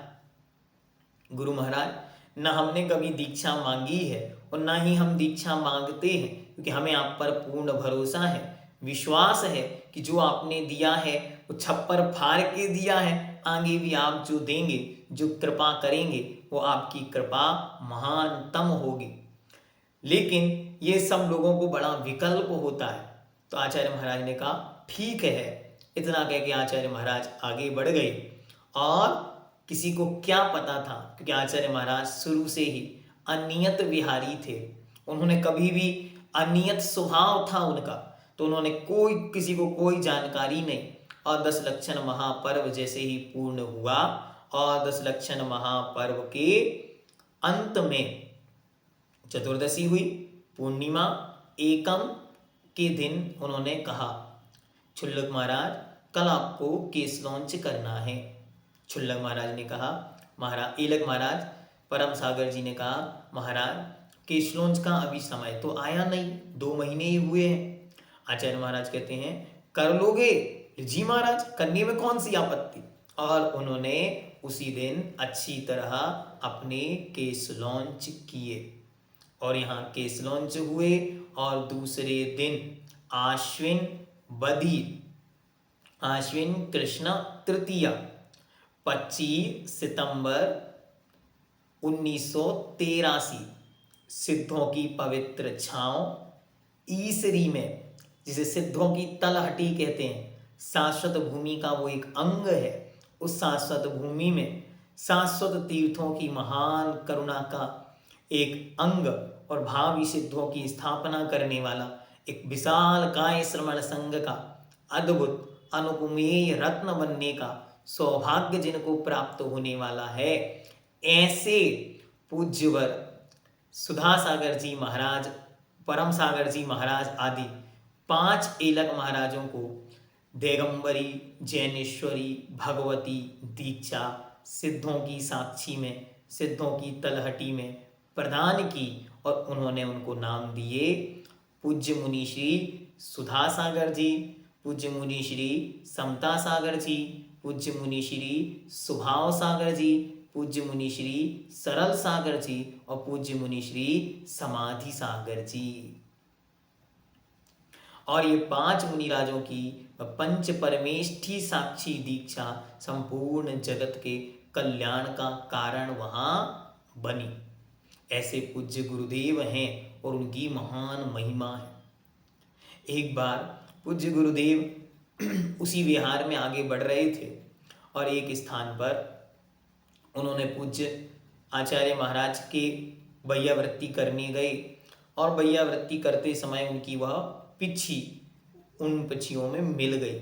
गुरु महाराज, न हमने कभी दीक्षा मांगी है और ना ही हम दीक्षा मांगते हैं, क्योंकि हमें आप पर पूर्ण भरोसा है, विश्वास है कि जो आपने दिया है वो छप्पर फाड़ के दिया है, आगे भी आप जो देंगे, जो कृपा करेंगे वो आपकी कृपा महानतम होगी। लेकिन ये सब लोगों को बड़ा विकल्प होता है। तो आचार्य महाराज ने कहा ठीक है। इतना कह के आचार्य महाराज आगे बढ़ गए और किसी को क्या पता था, क्योंकि आचार्य महाराज शुरू से ही अनियत विहारी थे, उन्होंने कभी भी अनियत स्वभाव था उनका, तो उन्होंने कोई किसी को कोई जानकारी नहीं। और 10 लक्षण महापर्व जैसे ही पूर्ण हुआ और 10 लक्षण महापर्व के अंत में चतुर्दशी हुई, पूर्णिमा एकम के दिन उन्होंने कहा क्षुल्लक महाराज कल आपको केस लॉन्च करना है। क्षुल्लक महाराज ने कहा महाराज, ईलक महाराज, परम सागर जी ने कहा महाराज केस लॉन्च का अभी समय तो आया नहीं, 2 महीने ही हुए हैं। आचार्य महाराज कहते हैं कर लोगे? जी महाराज, करने में कौन सी आपत्ति। और उन्होंने उसी दिन अच्छी तरह अपने केस लॉन्च किए और यहाँ केस लॉन्च हुए। और दूसरे दिन आश्विन कृष्ण तृतीया 25 सितंबर 1983 सिद्धों की पवित्र छांव ईसरी में, जिसे सिद्धों की तलहटी कहते हैं, शाश्वत भूमि का वो एक अंग है, उस शाश्वत भूमि में शाश्वत तीर्थों की महान करुणा का एक अंग और भावी सिद्धों की स्थापना करने वाला एक विशाल काय श्रवण संघ का अद्भुत अनुपमेय रत्न बनने का सौभाग्य जिनको प्राप्त होने वाला है, ऐसे पूज्यवर सुधा सागर जी महाराज, परम सागर जी महाराज आदि 5 ईलक महाराजों को दिगंबरी, जैनेश्वरी, भगवती दीक्षा सिद्धों की साक्षी में, सिद्धों की तलहटी में प्रदान की और उन्होंने उनको नाम दिए पूज्य मुनि श्री सुधा सागर जी, पूज्य मुनि श्री समता सागर जी, पूज्य मुनि श्री स्वभाव सागर जी, पूज्य मुनि श्री सरल सागर जी और पूज्य मुनि श्री समाधि सागर जी। और ये 5 मुनिराजों की पंच परमेष्ठी साक्षी दीक्षा संपूर्ण जगत के कल्याण का कारण वहां बनी। ऐसे पूज्य गुरुदेव हैं और उनकी महान महिमा है। एक बार पूज्य गुरुदेव उसी विहार में आगे बढ़ रहे थे और एक स्थान पर उन्होंने पूज्य आचार्य महाराज के वैयावृत्ति करने गए और वैयावृत्ति करते समय उनकी वह पिछी उन पिच्छियों में मिल गई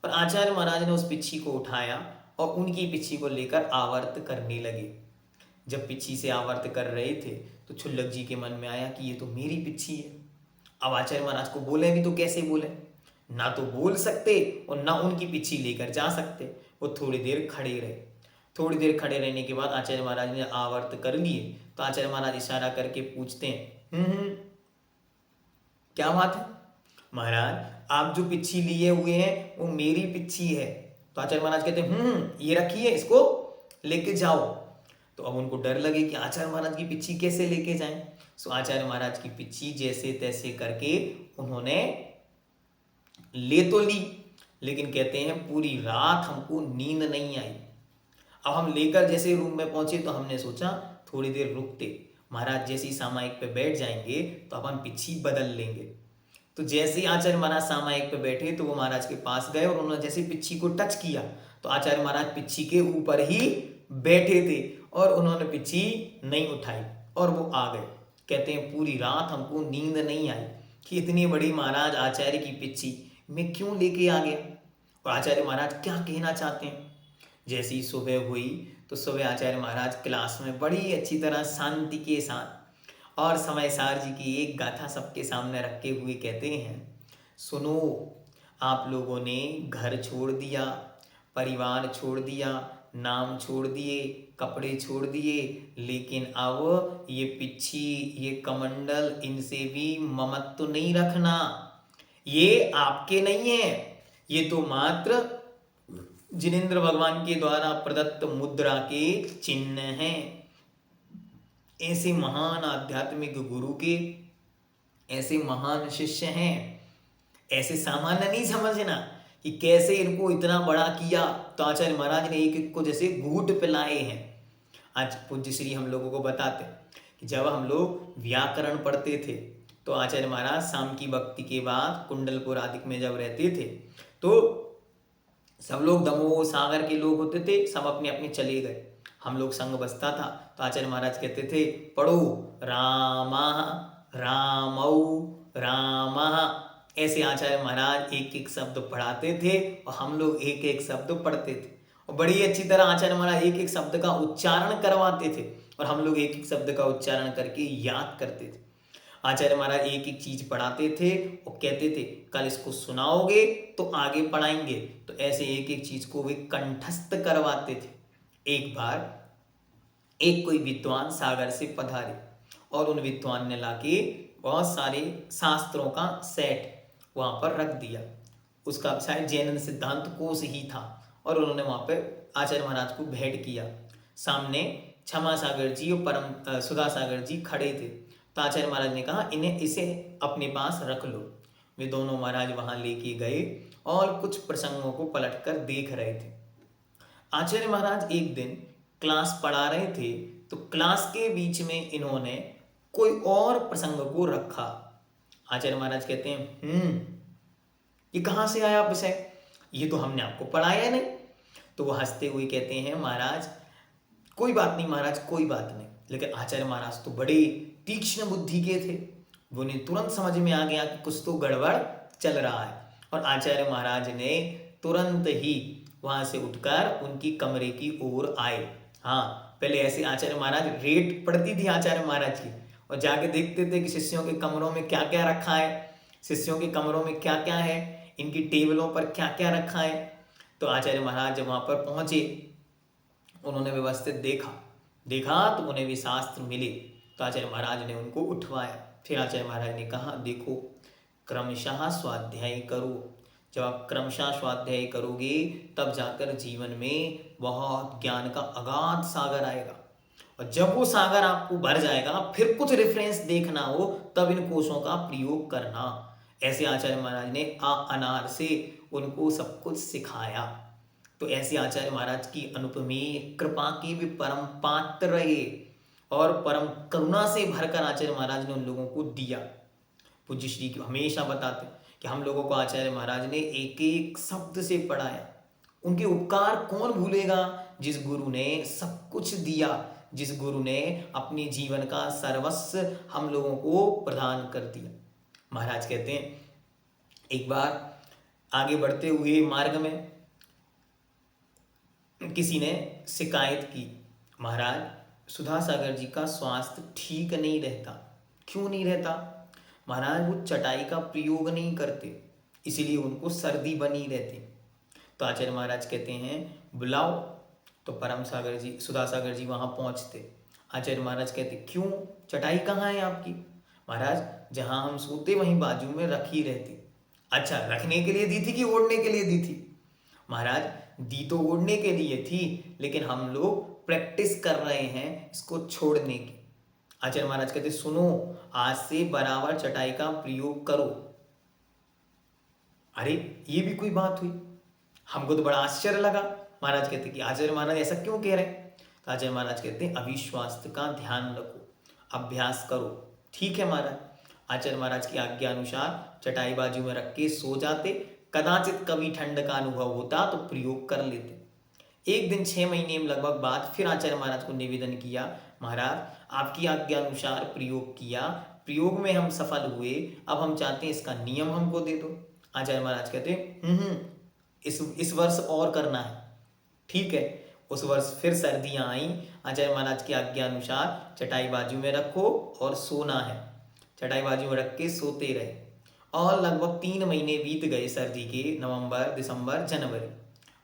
और आचार्य महाराज ने उस पिच्छी को उठाया और उनकी पिच्छी को लेकर आवर्त करने लगे। जब पिच्छी से आवर्त कर रहे थे तो छुल्लक जी के मन में आया कि ये तो मेरी पिच्छी है। अब आचार्य महाराज को बोले भी तो कैसे बोले, ना तो बोल सकते और ना उनकी पिच्छी लेकर जा सकते। वो थोड़ी देर खड़े रहे। थोड़ी देर खड़े रहने के बाद आचार्य महाराज ने आवर्त कर लिए तो आचार्य महाराज इशारा करके पूछते हैं, क्या बात है महाराज, आप जो पिच्छी लिए हुए हैं वो मेरी पिच्छी है। तो आचार्य महाराज कहते हैं ये रखिए, इसको लेके जाओ। तो अब उनको डर लगे कि आचार्य महाराज की पिच्छी कैसे लेके जाएं। सो आचार्य महाराज की पिच्छी जैसे तैसे करके उन्होंने ले तो ली, लेकिन कहते हैं पूरी रात हमको नींद नहीं आई। अब हम लेकर जैसे रूम में पहुंचे तो हमने सोचा थोड़ी देर रुकते, महाराज जैसी सामायिक पे बैठ जाएंगे तो अपन पिच्छी बदल लेंगे। तो जैसे ही आचार्य महाराज सामायिक पे बैठे तो वो महाराज के पास गए और उन्होंने जैसे पिच्छी को टच किया तो आचार्य महाराज पिच्छी के ऊपर ही बैठे थे और उन्होंने पिच्छी नहीं उठाई और वो आ गए। कहते हैं पूरी रात हमको नींद नहीं आई कि इतनी बड़ी महाराज आचार्य की पिच्छी मैं क्यों लेके आ गया और आचार्य महाराज क्या कहना चाहते हैं। जैसी सुबह हुई तो सुबह आचार्य महाराज क्लास में बड़ी अच्छी तरह शांति के साथ और समय सार जी की एक गाथा सबके सामने रखे हुए कहते हैं, सुनो आप लोगों ने घर छोड़ दिया, परिवार छोड़ दिया, नाम छोड़ दिए, कपड़े छोड़ दिए, लेकिन अब ये पिच्छी, ये कमंडल, इनसे भी ममत्व नहीं रखना। ये आपके नहीं है, ये तो मात्र जिनेंद्र भगवान के द्वारा प्रदत्त मुद्रा के चिन्ह हैं। ऐसे महान आध्यात्मिक गुरु के ऐसे महान शिष्य हैं, ऐसे सामान्य नहीं समझना कि कैसे इनको इतना बड़ा किया। तो आचार्य महाराज ने एक एक को जैसे घूट पिलाए हैं। आज पूज्य श्री हम लोगों को बताते कि जब हम लोग व्याकरण पढ़ते थे तो आचार्य महाराज शाम की भक्ति के बाद कुंडलपुर आदि में जब रहते थे तो सब लोग दमोह सागर के लोग होते थे, सब अपने अपने चले गए। हम लोग संग बसता था तो आचार्य महाराज कहते थे पढ़ो रामा रामौ रामा। ऐसे आचार्य महाराज एक एक शब्द पढ़ाते थे और हम लोग एक एक शब्द पढ़ते थे और बड़ी अच्छी तरह आचार्य महाराज एक एक शब्द का उच्चारण करवाते थे और हम लोग एक एक शब्द का उच्चारण करके याद करते थे। आचार्य महाराज एक एक चीज पढ़ाते थे और कहते थे कल इसको सुनाओगे तो आगे पढ़ाएंगे। तो ऐसे एक एक चीज को वे कंठस्थ करवाते थे। एक बार एक कोई विद्वान सागर से पधारे और उन विद्वान ने लाके बहुत सारे शास्त्रों का सेट वहां पर रख दिया। उसका शायद जैन सिद्धांत कोश ही था और उन्होंने वहां पे आचार्य महाराज को भेंट किया। सामने क्षमा सागर जी और परम सुधा सागर जी खड़े थे। तो आचार्य महाराज ने कहा इसे अपने पास रख लो। वे दोनों महाराज वहां लेके गए और कुछ प्रसंगों को पलटकर देख रहे थे। आचार्य महाराज एक दिन क्लास पढ़ा रहे थे तो क्लास के बीच में इन्होंने कोई और प्रसंग को रखा। आचार्य महाराज कहते हैं ये कहाँ से आया विषय, ये तो हमने आपको पढ़ाया नहीं। तो वो हंसते हुए कहते हैं महाराज कोई बात नहीं महाराज, कोई बात नहीं। लेकिन आचार्य महाराज तो बड़े तीक्ष्ण बुद्धि के थे, वो उन्हें तुरंत समझ में आ गया कि कुछ तो गड़बड़ चल रहा है और आचार्य महाराज ने तुरंत ही वहां से उठकर उनकी कमरे की ओर आए। हाँ, पहले ऐसे आचार्य महाराज रेट पड़ती थी आचार्य महाराज की और जाके देखते थे कि शिष्यों के कमरों में क्या क्या रखा है, शिष्यों के कमरों में क्या क्या है, इनकी टेबलों पर क्या क्या रखा है। तो आचार्य महाराज जब वहां पर पहुंचे उन्होंने व्यवस्थित देखा तो उन्हें भी शास्त्र मिले। तो आचार्य महाराज ने उनको उठवाया। फिर आचार्य महाराज ने कहा देखो क्रमशः स्वाध्याय करो, जब आप क्रमशः स्वाध्याय करोगे तब जाकर जीवन में बहुत ज्ञान का अगाध सागर आएगा और जब वो सागर आपको भर जाएगा फिर कुछ रेफरेंस देखना हो तब इन कोशों का प्रयोग करना। ऐसे आचार्य महाराज ने अनार से उनको सब कुछ सिखाया। तो ऐसे आचार्य महाराज की अनुपमेय कृपा के भी परम पात्र रहे और परम करुणा से भरकर आचार्य महाराज ने उन लोगों को दिया। पूज्य श्री की हमेशा बताते कि हम लोगों को आचार्य महाराज ने एक एक शब्द से पढ़ाया। उनके उपकार कौन भूलेगा, जिस गुरु ने सब कुछ दिया, जिस गुरु ने अपने जीवन का सर्वस्व हम लोगों को प्रदान कर दिया। महाराज कहते हैं एक बार आगे बढ़ते हुए मार्ग में किसी ने शिकायत की, महाराज सुधासागर जी का स्वास्थ्य ठीक नहीं रहता। क्यों नहीं रहता? महाराज वो चटाई का प्रयोग नहीं करते, इसलिए उनको सर्दी बनी रहती। तो आचार्य महाराज कहते हैं बुलाओ। तो परम सागर जी, सुधासागर जी वहाँ पहुँचते। आचार्य महाराज कहते क्यों, चटाई कहाँ है आपकी? महाराज जहाँ हम सोते वहीं बाजू में रखी रहती। अच्छा, रखने के लिए दी थी कि ओढ़ने के लिए दी थी? महाराज दी तो ओढ़ने के लिए थी, लेकिन हम लोग प्रैक्टिस कर रहे हैं इसको छोड़ने की। आचार्य महाराज कहते सुनो, आज से बराबर चटाई का प्रयोग करो। अरे ये भी कोई बात हुई? हमको तो बड़ा आश्चर्य लगा। महाराज कहते कि आचार्य महाराज ऐसा क्यों कह रहे हैं? तो आचार्य महाराज कहते हैं अभी स्वास्थ्य का ध्यान रखो, अभ्यास करो। ठीक है महाराज। आचार्य महाराज की आज्ञा अनुसार चटाई बाजू में रख के सो जाते। कदाचित कभी ठंड का अनुभव होता तो प्रयोग कर लेते। एक दिन 6 महीने में लगभग बाद फिर आचार्य महाराज को निवेदन किया, महाराज आपकी आज्ञा अनुसार प्रयोग किया, प्रयोग में हम सफल हुए, अब हम चाहते हैं इसका नियम हमको दे दो। आचार्य महाराज कहते इस वर्ष और करना है। ठीक है। उस वर्ष फिर सर्दियाँ आई। आचार्य महाराज की आज्ञा अनुसार चटाई बाजू में रखो और सोना है। चटाई बाजू में रख के सोते रहे और लगभग 3 महीने बीत गए सर्दी के। नवंबर, दिसंबर, जनवरी,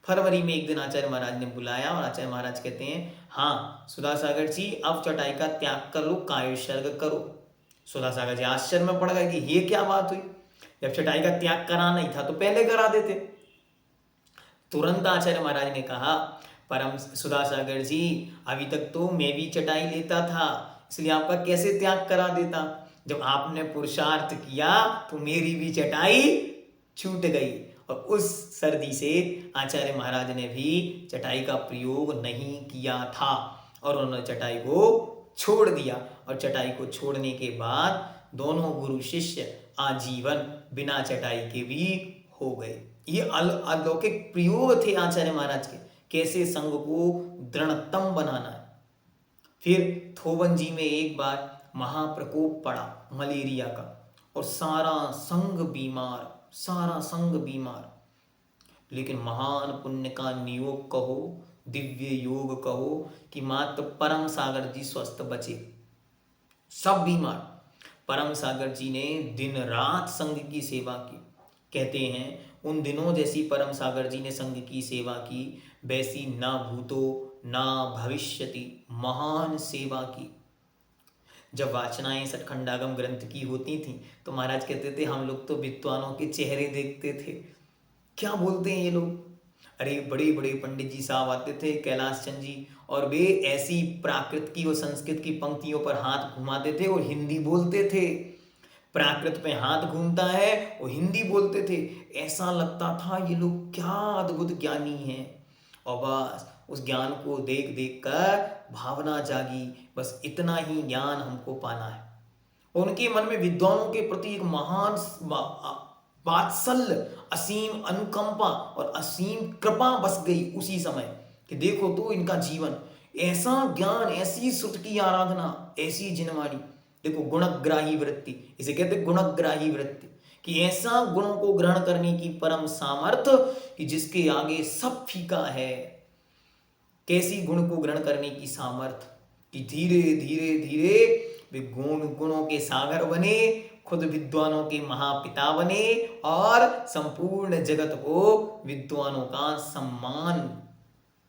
फरवरी में एक दिन आचार्य महाराज ने बुलाया और आचार्य महाराज कहते हैं हाँ सुधासागर जी अब चटाई का त्याग कर लो, कायोत्सर्ग करो। सुधासागर जी आश्चर्य में पड़ गए कि ये क्या बात हुई, जब चटाई का त्याग कराना ही था तो पहले करा देते। तुरंत आचार्य महाराज ने कहा परम सुधासागर जी अभी तक तो मैं भी चटाई लेता था, इसलिए आपका कैसे त्याग करा देता। जब आपने पुरुषार्थ किया तो मेरी भी चटाई छूट गई। और उस सर्दी से आचार्य महाराज ने भी चटाई का प्रयोग नहीं किया था और उन्होंने चटाई को छोड़ दिया। और चटाई को छोड़ने के बाद दोनों गुरु शिष्य आजीवन बिना चटाई के भी हो गए। ये अलौकिक प्रयोग थे आचार्य महाराज के, कैसे संघ को दृढ़तम बनाना है। फिर थोवन जी में एक बार महाप्रकोप पड़ा मलेरिया का और सारा संघ बीमार। लेकिन महान पुण्य का नियोग कहो, दिव्य योग कहो कि मात्र परम सागर जी स्वस्थ बचे, सब बीमार। परम सागर जी ने दिन रात संघ की सेवा की। कहते हैं उन दिनों जैसी परम सागर जी ने संघ की सेवा की वैसी ना भूतो ना भविष्यति महान सेवा की। जब वाचनाएं सतखंडागम ग्रंथ की होती थी तो महाराज कहते थे हम लोग तो विद्वानों के चेहरे देखते थे, क्या बोलते हैं ये लोग। अरे बड़े बड़े पंडित जी साहब आते थे, कैलाश चंद जी, और वे ऐसी प्राकृत की और संस्कृत की पंक्तियों पर हाथ घुमाते थे और हिंदी बोलते थे। प्राकृत पे हाथ घूमता है वो हिंदी बोलते थे। ऐसा लगता था ये लोग क्या अद्भुत ज्ञानी हैं। और बस उस ज्ञान को देख देख कर भावना जागी, बस इतना ही ज्ञान हमको पाना है। उनके मन में विद्वानों के प्रति एक महान वात्सल्य, असीम अनुकंपा और असीम कृपा बस गई उसी समय कि देखो तो इनका जीवन, ऐसा ज्ञान, ऐसी सुत की आराधना, ऐसी जिनवाणी। देखो गुणग्राही वृत्ति, इसे कहते गुणग्राही वृत्ति, कि ऐसा गुणों को ग्रहण करने की परम सामर्थ्य कि जिसके आगे सब फीका है। कैसी गुण को ग्रहण करने की सामर्थ्य कि धीरे धीरे धीरे वे गुणों के सागर बने, खुद विद्वानों के महापिता बने और संपूर्ण जगत को विद्वानों का सम्मान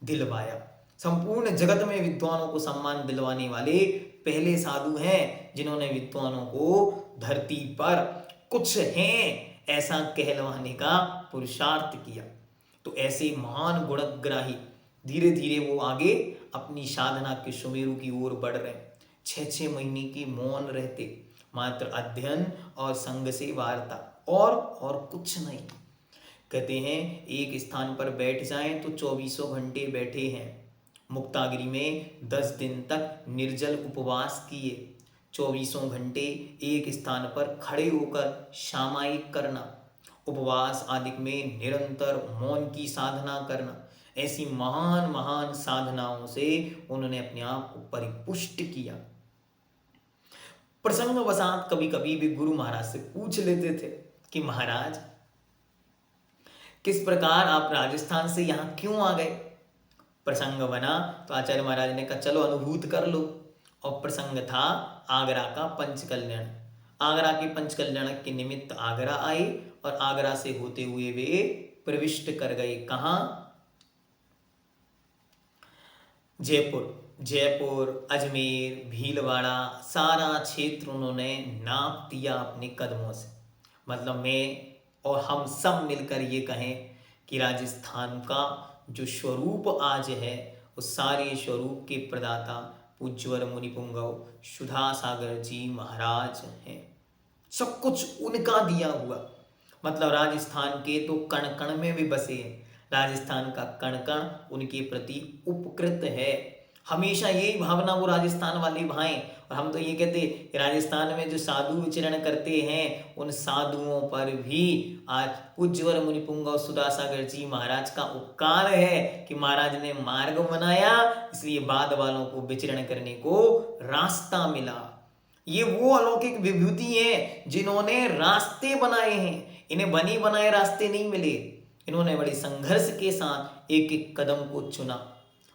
दिलवाया। संपूर्ण जगत में विद्वानों को सम्मान दिलवाने वाले पहले साधु हैं जिन्होंने विद्वानों को धरती पर कुछ हैं ऐसा कहलवाने का पुरुषार्थ किया। तो ऐसे महान गुणग्राही धीरे धीरे वो आगे अपनी साधना के सुमेरु की ओर बढ़ रहे हैं। 6 महीने की मौन रहते, मात्र अध्ययन और संग से वार्ता और कुछ नहीं। कहते हैं एक स्थान पर बैठ जाएं तो 24 घंटे बैठे हैं। मुक्तागिरी में 10 दिन तक निर्जल उपवास किए, 24 घंटे एक स्थान पर खड़े होकर सामायिक करना, उपवास आदि में निरंतर मौन की साधना करना। ऐसी महान महान साधनाओं से उन्होंने अपने आप को परिपुष्ट किया। प्रसंगवशात कभी कभी भी गुरु महाराज से पूछ लेते थे कि महाराज किस प्रकार आप राजस्थान से यहाँ क्यों आ गए। प्रसंग बना तो आचार्य महाराज ने कहा चलो अनुभूत कर लो। और प्रसंग था आगरा का पंचकल्याण। आगरा के पंचकल्याण के निमित्त आगरा आए और आगरा से होते हुए वे प्रविष्ट कर गए कहाँ, जयपुर। जयपुर, अजमेर, भीलवाड़ा सारा क्षेत्र उन्होंने नाप दिया अपने कदमों से। मतलब मैं और हम सब मिलकर ये कहें कि राजस्थान का जो स्वरूप आज है उस सारे स्वरूप के प्रदाता पूज्यवर मुनिपुंगव सुधा सागर जी महाराज हैं। सब कुछ उनका दिया हुआ। मतलब राजस्थान के तो कण कण में भी बसे हैं। राजस्थान का कण कण उनके प्रति उपकृत है। हमेशा यही भावना वो राजस्थान वाले भाएं। और हम तो ये कहते हैं राजस्थान में जो साधु विचरण करते हैं उन साधुओं पर भी आज पूज्यवर मुनिपुंगव सुधा सागर जी महाराज का उपकार है कि महाराज ने मार्ग बनाया, इसलिए बाद वालों को विचरण करने को रास्ता मिला। ये वो अलौकिक विभूति है जिन्होंने रास्ते बनाए हैं। इन्हें बनी बनाए रास्ते नहीं मिले। इन्होंने बड़े संघर्ष के साथ एक एक कदम को चुना।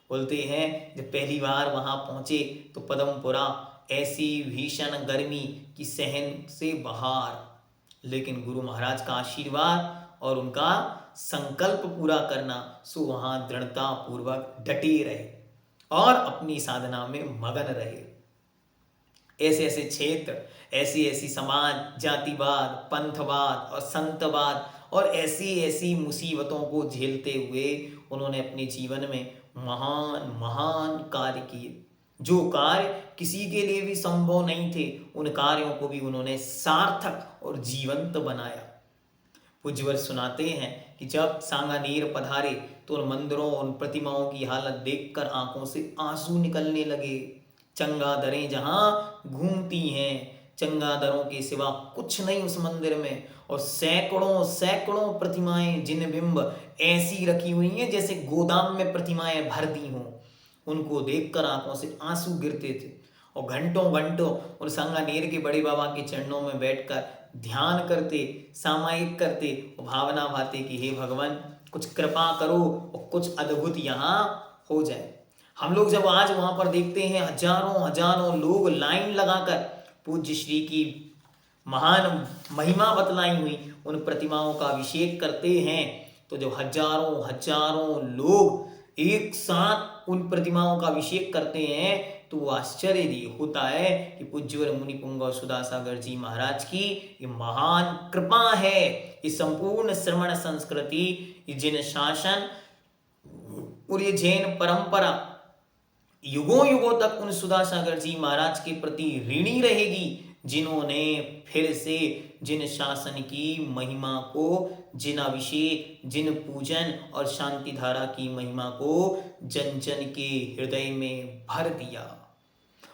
बोलते हैं जब पहली बार वहां पहुंचे तो पदमपुरा ऐसी भीषण गर्मी की सहन से बाहर, लेकिन गुरु महाराज का आशीर्वाद और उनका संकल्प पूरा करना, सो वहां दृढ़ता पूर्वक डटे रहे और अपनी साधना में मगन रहे। ऐसे ऐसे क्षेत्र, ऐसी ऐसी समाज, जातिवाद, पंथवाद और संतवाद और ऐसी ऐसी मुसीबतों को झेलते हुए उन्होंने अपने जीवन में महान महान कार्य किए। जो कार्य किसी के लिए भी संभव नहीं थे उन कार्यों को भी उन्होंने सार्थक और जीवंत बनाया। पूज्यवर सुनाते हैं कि जब सांगानेर पधारे तो उन मंदिरों, उन प्रतिमाओं की हालत देखकर आंखों से आंसू निकलने लगे। चंगादरें जहां घूमती हैं, चंगादरों के सिवा कुछ नहीं उस मंदिर में, और सैकड़ों सैकड़ों प्रतिमाएं, जिन बिंब ऐसी रखी हुई हैं जैसे गोदाम में प्रतिमाएं भर दी हों। उनको देखकर आंखों से आंसू गिरते थे और घंटों घंटों उन सांगानेर के बड़े बाबा के चरणों में बैठकर ध्यान करते, सामायिक करते और भावना भाते कि हे भगवान कुछ कृपा करो और कुछ अद्भुत यहाँ हो जाए। हम लोग जब आज वहां पर देखते हैं हजारों हजारों लोग लाइन लगाकर पूज्य श्री की महान महिमा बतलाई हुई उन प्रतिमाओं का अभिषेक करते हैं, तो जब हजारों हजारों लोग एक साथ उन प्रतिमाओं का अभिषेक करते हैं तो आश्चर्य होता है कि पूज्यवर मुनिपुंगव सुधा सागर जी महाराज की ये महान कृपा है। इस संपूर्ण श्रमण संस्कृति, जिन शासन और ये जैन परंपरा युगों युगों तक उन सुधा सागर जी महाराज के प्रति ऋणी रहेगी, जिन्होंने फिर से जिन शासन की महिमा को, जिन अभिषेक, जिन पूजन और शांति धारा की महिमा को जन जन के हृदय में भर दिया।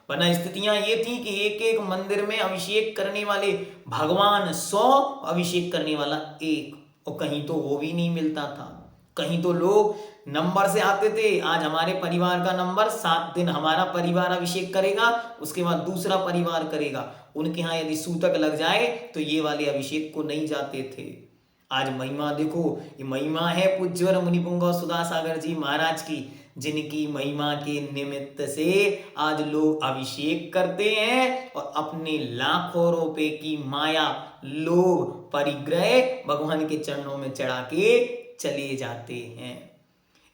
वरना स्थितियां ये थी कि एक एक मंदिर में अभिषेक करने वाले भगवान 100, अभिषेक करने वाला 1, और कहीं तो वो भी नहीं मिलता था। कहीं तो लोग नंबर से आते थे, आज हमारे परिवार का नंबर, 7 दिन हमारा परिवार अभिषेक करेगा, उसके बाद दूसरा परिवार करेगा। उनके यहाँ यदि सूतक लग जाए तो ये वाले अभिषेक को नहीं जाते थे। आज महिमा देखो, ये महिमा है पूज्यवर मुनिपुंगव सुधा सागर जी महाराज की, जिनकी महिमा के निमित्त से आज लोग अभिषेक करते हैं और अपने लाखों रुपए की माया, लोभ, परिग्रह भगवान के चरणों में चढ़ा के चले जाते हैं।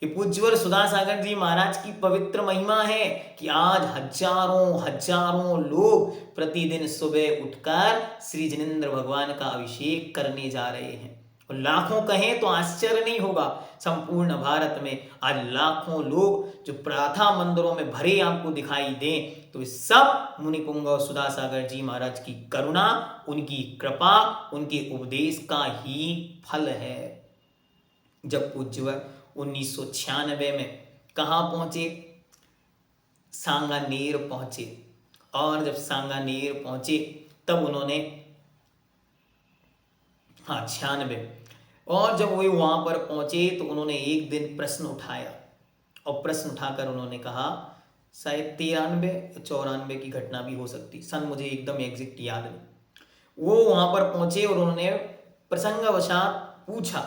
ये पूज्यवर सुधा सागर जी महाराज की पवित्र महिमा है कि आज हजारों हजारों लोग प्रतिदिन सुबह उठकर श्री जिनेंद्र भगवान का अभिषेक करने जा रहे हैं। और लाखों कहें तो आश्चर्य नहीं होगा, संपूर्ण भारत में आज लाखों लोग जो प्रातः मंदिरों में भरे आपको दिखाई दें, तो इस सब मुनिपुंगव सुधा सागर जी महाराज की करुणा, उनकी कृपा, उनके उपदेश का ही फल है। जब पूज्यवर 1996 में कहाँ पहुंचे, सांगानेर पहुंचे, और जब सांगानेर पहुंचे तब उन्होंने 96, और जब वो वहां पर पहुंचे तो उन्होंने एक दिन प्रश्न उठाया, और प्रश्न उठाकर उन्होंने कहा, शायद 93 या 94 की घटना भी हो सकती, सन मुझे एकदम एग्जैक्ट याद नहीं। वो वहां पर पहुंचे और उन्होंने प्रसंगवशात पूछा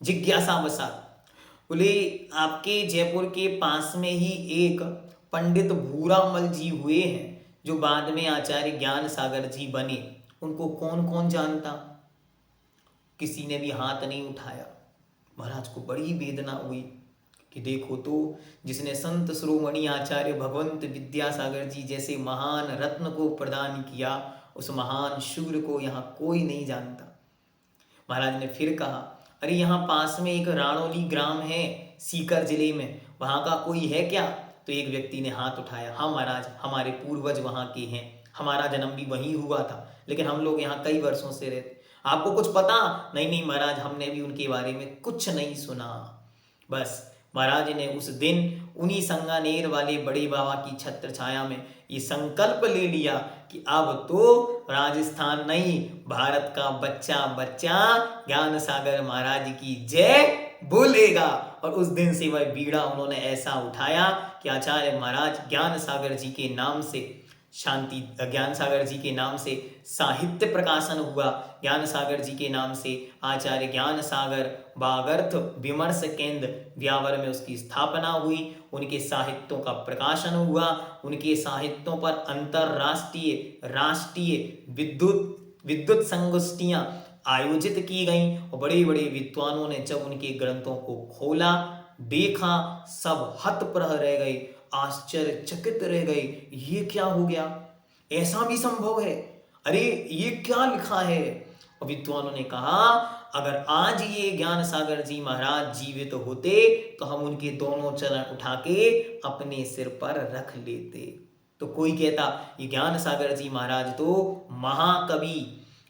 जिज्ञासावशात। बोले आपके जयपुर के पास में ही एक पंडित भूरामल जी हुए हैं जो बाद में आचार्य ज्ञान सागर जी बने, उनको कौन कौन जानता? किसी ने भी हाथ नहीं उठाया। महाराज को बड़ी वेदना हुई कि देखो तो, जिसने संत शिरोमणि आचार्य भगवंत विद्यासागर जी जैसे महान रत्न को प्रदान किया, उस महान शूर को यहाँ कोई नहीं जानता। महाराज ने फिर कहा, अरे यहाँ पास में एक राणौली ग्राम है सीकर जिले में, वहाँ का कोई है क्या? तो एक व्यक्ति ने हाथ उठाया, हाँ महाराज, हमारे पूर्वज वहाँ के हैं, हमारा जन्म भी वहीं हुआ था, लेकिन हम लोग यहाँ कई वर्षों से रहते। आपको कुछ पता? नहीं नहीं महाराज, हमने भी उनके बारे में कुछ नहीं सुना। बस महाराज ने उस दिन उन्हीं संगानेर वाले बड़े बाबा की छत्र छाया में ये संकल्प ले लिया कि अब तो राजस्थान नहीं, भारत का बच्चा बच्चा ज्ञान सागर महाराज की जय बोलेगा। और उस दिन से वह बीड़ा उन्होंने ऐसा उठाया कि आचार्य महाराज ज्ञान सागर जी के नाम से शांति, ज्ञान सागर जी के नाम से साहित्य प्रकाशन हुआ, ज्ञान सागर जी के नाम से आचार्य ज्ञान सागर वागर्थ विमर्श केंद्र व्यावर में उसकी स्थापना हुई, उनके साहित्यों का प्रकाशन हुआ, उनके साहित्यों पर अंतरराष्ट्रीय राष्ट्रीय विद्युत संगोष्ठियां आयोजित की गईं और बड़े बड़े विद्वानों ने जब उनके ग्रंथों को खोला, देखा, सब हतप्रह रह गए, आश्चर्यचकित रह गए। ये क्या हो गया? ऐसा भी संभव है? अरे ये क्या लिखा है? और विद्वानों ने कहा, अगर आज ये ज्ञान सागर जी महाराज जीवित होते तो हम उनके दोनों चरण उठा के अपने सिर पर रख लेते। तो कोई कहता ये ज्ञान सागर जी महाराज तो महाकवि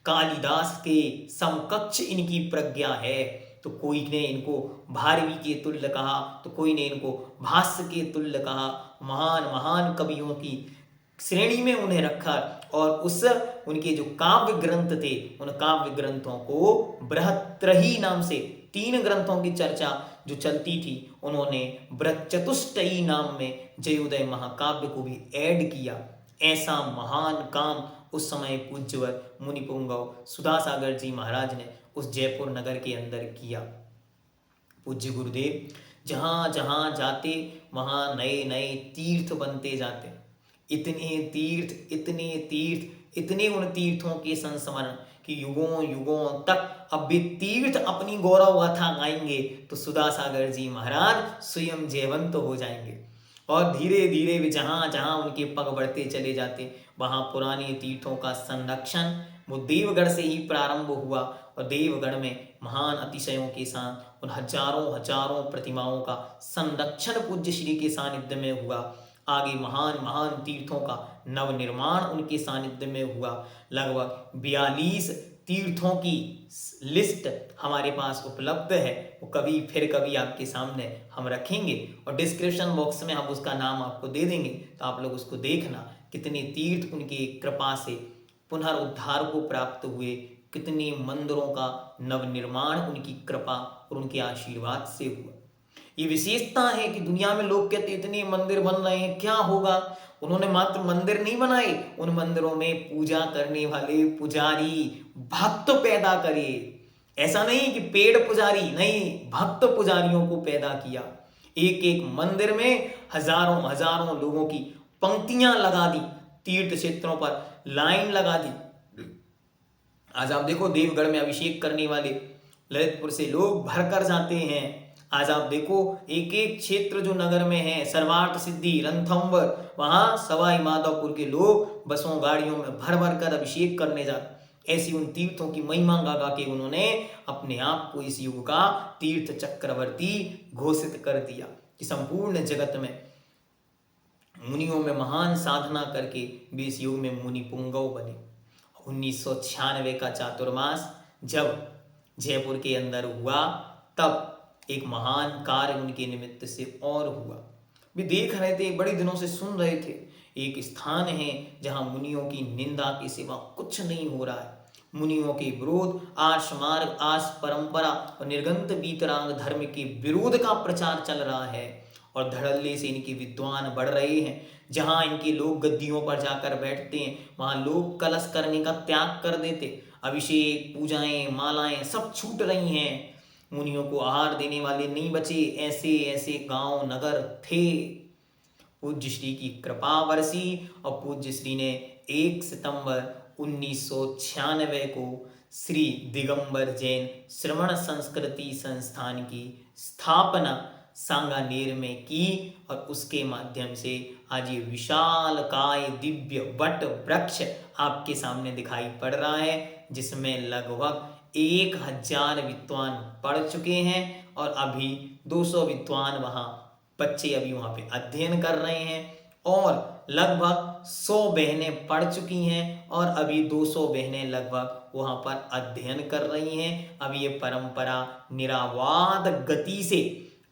कालिदास के समकक्ष इनकी प्रज्ञा है। तो कोई ने इनको भारवी के तुल्य कहा, तो कोई ने इनको भाष्य के तुल्य कहा। महान महान कवियों की श्रेणी में उन्हें रखा और उस उनके जो काव्य ग्रंथ थे, उन काव्य ग्रंथों को बृहत्त्रयी नाम से 3 ग्रंथों की चर्चा जो चलती थी, उन्होंने बृहच्चतुष्टयी नाम में जयोदय महाकाव्य को भी ऐड किया। ऐसा महान काम उस समय पूज्यवर मुनिपुंगव सुधासागर जी महाराज ने उस जयपुर नगर के अंदर किया। पूज्य गुरुदेव जहाँ जहाँ जाते वहाँ नए नए तीर्थ बनते जाते। इतने तीर्थ, इतने तीर्थ, इतने उन तीर्थों के संस्मरण कि युगों युगों तक अब भी तीर्थ अपनी गौरव गाथा गाएंगे तो सुधासागर जी महाराज स्वयं जयवंत हो जाएंगे। और धीरे धीरे भी जहाँ जहाँ उनके पग बढ़ते चले जाते, वहाँ पुराने तीर्थों का संरक्षण वो देवगढ़ से ही प्रारंभ हुआ और देवगढ़ में महान अतिशयों के साथ उन हजारों हजारों प्रतिमाओं का संरक्षण पूज्य श्री के सानिध्य में हुआ। आगे महान महान तीर्थों का नवनिर्माण उनके सानिध्य में हुआ। लगभग 42 तीर्थों की लिस्ट हमारे पास उपलब्ध है, वो कभी आपके सामने हम रखेंगे और डिस्क्रिप्शन बॉक्स में हम उसका नाम आपको दे देंगे, तो आप लोग उसको देखना। कितने तीर्थ उनकी कृपा से पुनरुद्धार को प्राप्त हुए, कितने मंदिरों का नवनिर्माण उनकी कृपा और उनके आशीर्वाद से हुआ। ये विशेषता है कि दुनिया में लोग कहते इतने मंदिर बन रहे हैं, क्या होगा? उन्होंने मात्र मंदिर नहीं बनाए, उन मंदिरों में पूजा करने वाले पुजारी भक्त पैदा करे। ऐसा नहीं कि पेड़ पुजारी, नहीं, भक्त पुजारियों को पैदा किया। एक एक मंदिर में हजारों हजारों लोगों की पंक्तियां लगा दी, तीर्थ क्षेत्रों पर लाइन लगा दी। आज आप देखो देवगढ़ में अभिषेक करने वाले ललितपुर से लोग भरकर जाते हैं। आज आप देखो एक एक क्षेत्र जो नगर में है, सर्वार्थ सिद्धि, रणथंभौर, वहां सवाई माधोपुर के लोग बसों गाड़ियों में भर भर कर अभिषेक करने जाते। ऐसी उन तीर्थों की महिमा गा गा के उन्होंने अपने आप को इस युग का तीर्थ चक्रवर्ती घोषित कर दिया कि संपूर्ण जगत में मुनियों में महान साधना करके वे इस युग में मुनि पुंगव बने। 1996 का चातुर्मास जब जयपुर के अंदर हुआ, तब एक महान कार्य उनके निमित्त से और हुआ। वे देख रहे थे, बड़े दिनों से सुन रहे थे, एक स्थान है जहां मुनियों की निंदा के सिवा कुछ नहीं हो रहा है। मुनियों के विरोध, आर्ष मार्ग, आर्ष परंपरा और निर्गंत वीतराग धर्म के विरोध का प्रचार चल रहा है और धड़ल्ले से इनके विद्वान बढ़ रहे हैं। जहां इनके लोग गद्दियों पर जाकर बैठते हैं, वहां लोग कलश करने का त्याग कर देते। अभिषेक, पूजाएं, मालाएं सब छूट रही हैं। मुनियों को आहार देने वाले नहीं बचे, ऐसे ऐसे गांव नगर थे। पूज्य श्री की कृपा बरसी और पूज्य श्री ने 1 सितंबर 1996 को श्री दिगंबर जैन श्रवण संस्कृति संस्थान की स्थापना सांगानेर में की और उसके माध्यम से आज ये विशाल काय दिव्य वट वृक्ष आपके सामने दिखाई पड़ रहा है, जिसमें लगभग 1000 विद्वान पढ़ चुके हैं और अभी 200 विद्वान वहाँ बच्चे अभी वहाँ पे अध्ययन कर रहे हैं और लगभग 100 बहनें पढ़ चुकी हैं और अभी 200 बहनें लगभग वहाँ पर अध्ययन कर रही हैं। अभी ये परंपरा निरावाद गति से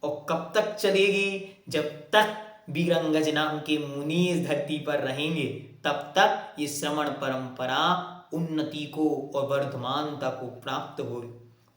और कब तक चलेगी? जब तक वीरंगज नाम के मुनि इस धरती पर रहेंगे तब तक ये श्रवण परंपरा उन्नति को और वर्धमानता को प्राप्त होगी।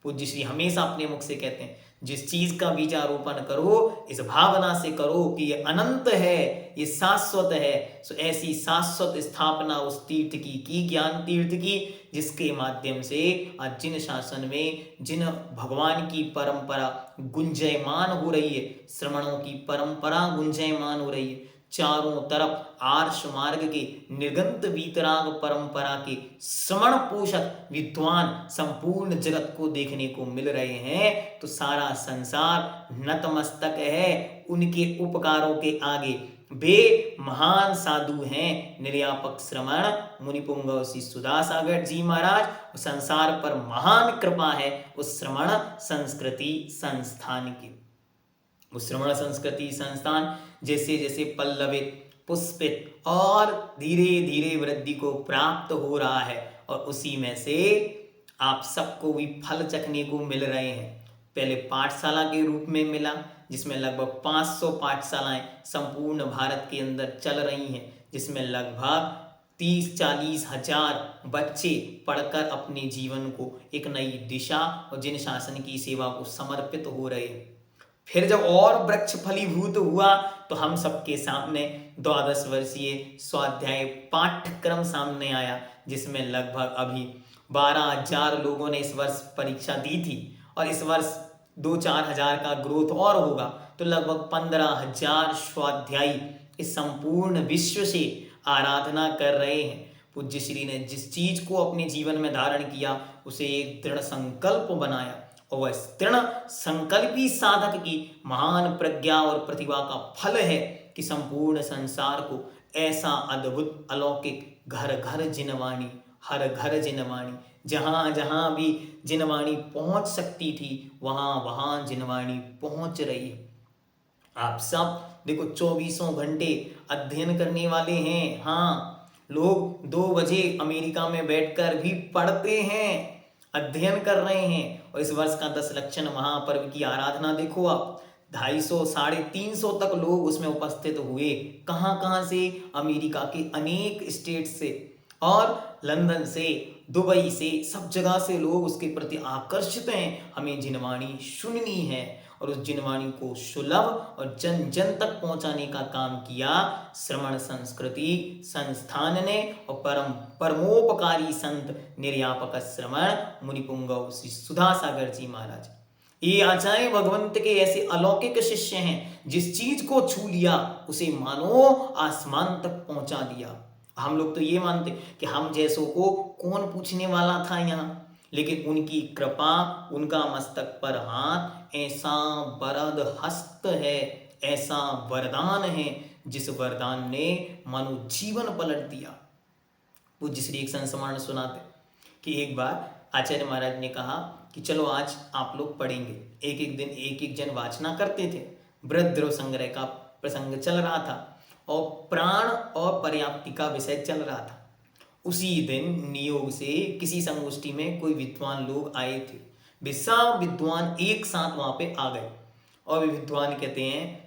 पूज्य श्री हमेशा अपने मुख से कहते हैं, जिस चीज का बीजारोपण करो इस भावना से करो कि ये अनंत है, ये शाश्वत है। सो ऐसी शाश्वत स्थापना उस तीर्थ की ज्ञान तीर्थ की, जिसके माध्यम से आज जिन शासन में जिन भगवान की परंपरा गुंजयमान हो रही है, श्रवणों की परंपरा गुंजयमान हो रही है, चारों तरफ आर्ष मार्ग के निर्गंत वीतराग परंपरा के श्रवण पोषक विद्वान संपूर्ण जगत को देखने को मिल रहे हैं, तो सारा संसार नतमस्तक है उनके उपकारों के आगे। वे महान साधु हैं निर्यापक श्रवण मुनिपुंगव श्री सुधासागर जी महाराज। संसार पर महान कृपा है उस श्रवण संस्कृति संस्थान की। उस श्रवण संस्कृति संस्थान जैसे जैसे पल्लवित पुष्पित और धीरे धीरे वृद्धि को प्राप्त हो रहा है और उसी में से आप सबको भी फल चखने को मिल रहे हैं। पहले पाठशाला के रूप में मिला, जिसमें लगभग 500 पाठशालाएं संपूर्ण भारत के अंदर चल रही हैं, जिसमें लगभग 30-40 हजार बच्चे पढ़कर अपने जीवन को एक नई दिशा और जिन शासन की सेवा को समर्पित हो रहे हैं। फिर जब और वृक्ष फलीभूत हुआ तो हम सबके सामने 12 वर्षीय स्वाध्याय पाठ्यक्रम सामने आया, जिसमें लगभग अभी 12,000 लोगों ने इस वर्ष परीक्षा दी थी और इस वर्ष 2-4 हजार का ग्रोथ और होगा, तो लगभग 15,000 स्वाध्यायी इस संपूर्ण विश्व से आराधना कर रहे हैं। पूज्य श्री ने जिस चीज को अपने जीवन में धारण किया उसे एक दृढ़ संकल्प बनाया और वह दृढ़ संकल्पी साधक की महान प्रज्ञा और प्रतिभा का फल है कि संपूर्ण संसार को ऐसा अद्भुत अलौकिक घर घर जिनवाणी, हर घर जिनवाणी, जहां जहां भी जिनवाणी पहुंच सकती थी वहां वहां जिनवाणी पहुंच रही है। आप सब देखो 24 घंटे अध्ययन करने वाले हैं। हाँ, लोग 2 बजे अमेरिका में बैठकर भी पढ़ते हैं, अध्ययन कर रहे हैं। और इस वर्ष का 10 लक्षण महापर्व की आराधना देखो आप, 250-350 तक लोग उसमें उपस्थित हुए। कहाँ से? अमेरिका के अनेक स्टेट से और लंदन से, दुबई से, सब जगह से लोग उसके प्रति आकर्षित हैं। हमें जिनवाणी सुननी है और उस जिनवाणी को सुलभ और जन जन तक पहुंचाने का काम किया श्रवण संस्कृति संस्थान ने और परमोपकारी संत निर्यापक श्रवण मुनिपुंगव श्री सुधासागर जी महाराज। ये आचार्य भगवंत के ऐसे अलौकिक शिष्य हैं, जिस चीज को छू लिया उसे मानो आसमान तक पहुंचा दिया। हम लोग तो ये मानते कि हम जैसों को कौन पूछने वाला था यहाँ, लेकिन उनकी कृपा, उनका मस्तक पर हाथ, ऐसा वरद हस्त है, ऐसा वरदान है जिस वरदान ने मानो जीवन पलट दिया। पूज्य श्री एक संस्मरण सुनाते कि एक बार आचार्य महाराज ने कहा कि चलो आज आप लोग पढ़ेंगे। एक एक दिन एक एक जन वाचना करते थे। वृद्ध संग्रह का प्रसंग चल रहा था और प्राण और पर्याप्ति का विषय चल रहा था। उसी दिन नियोग से किसी संगोष्ठी में कोई विद्वान लोग आए थे। वे सब विद्वान एक साथ वहां पे आ गए और वे विद्वान कहते हैं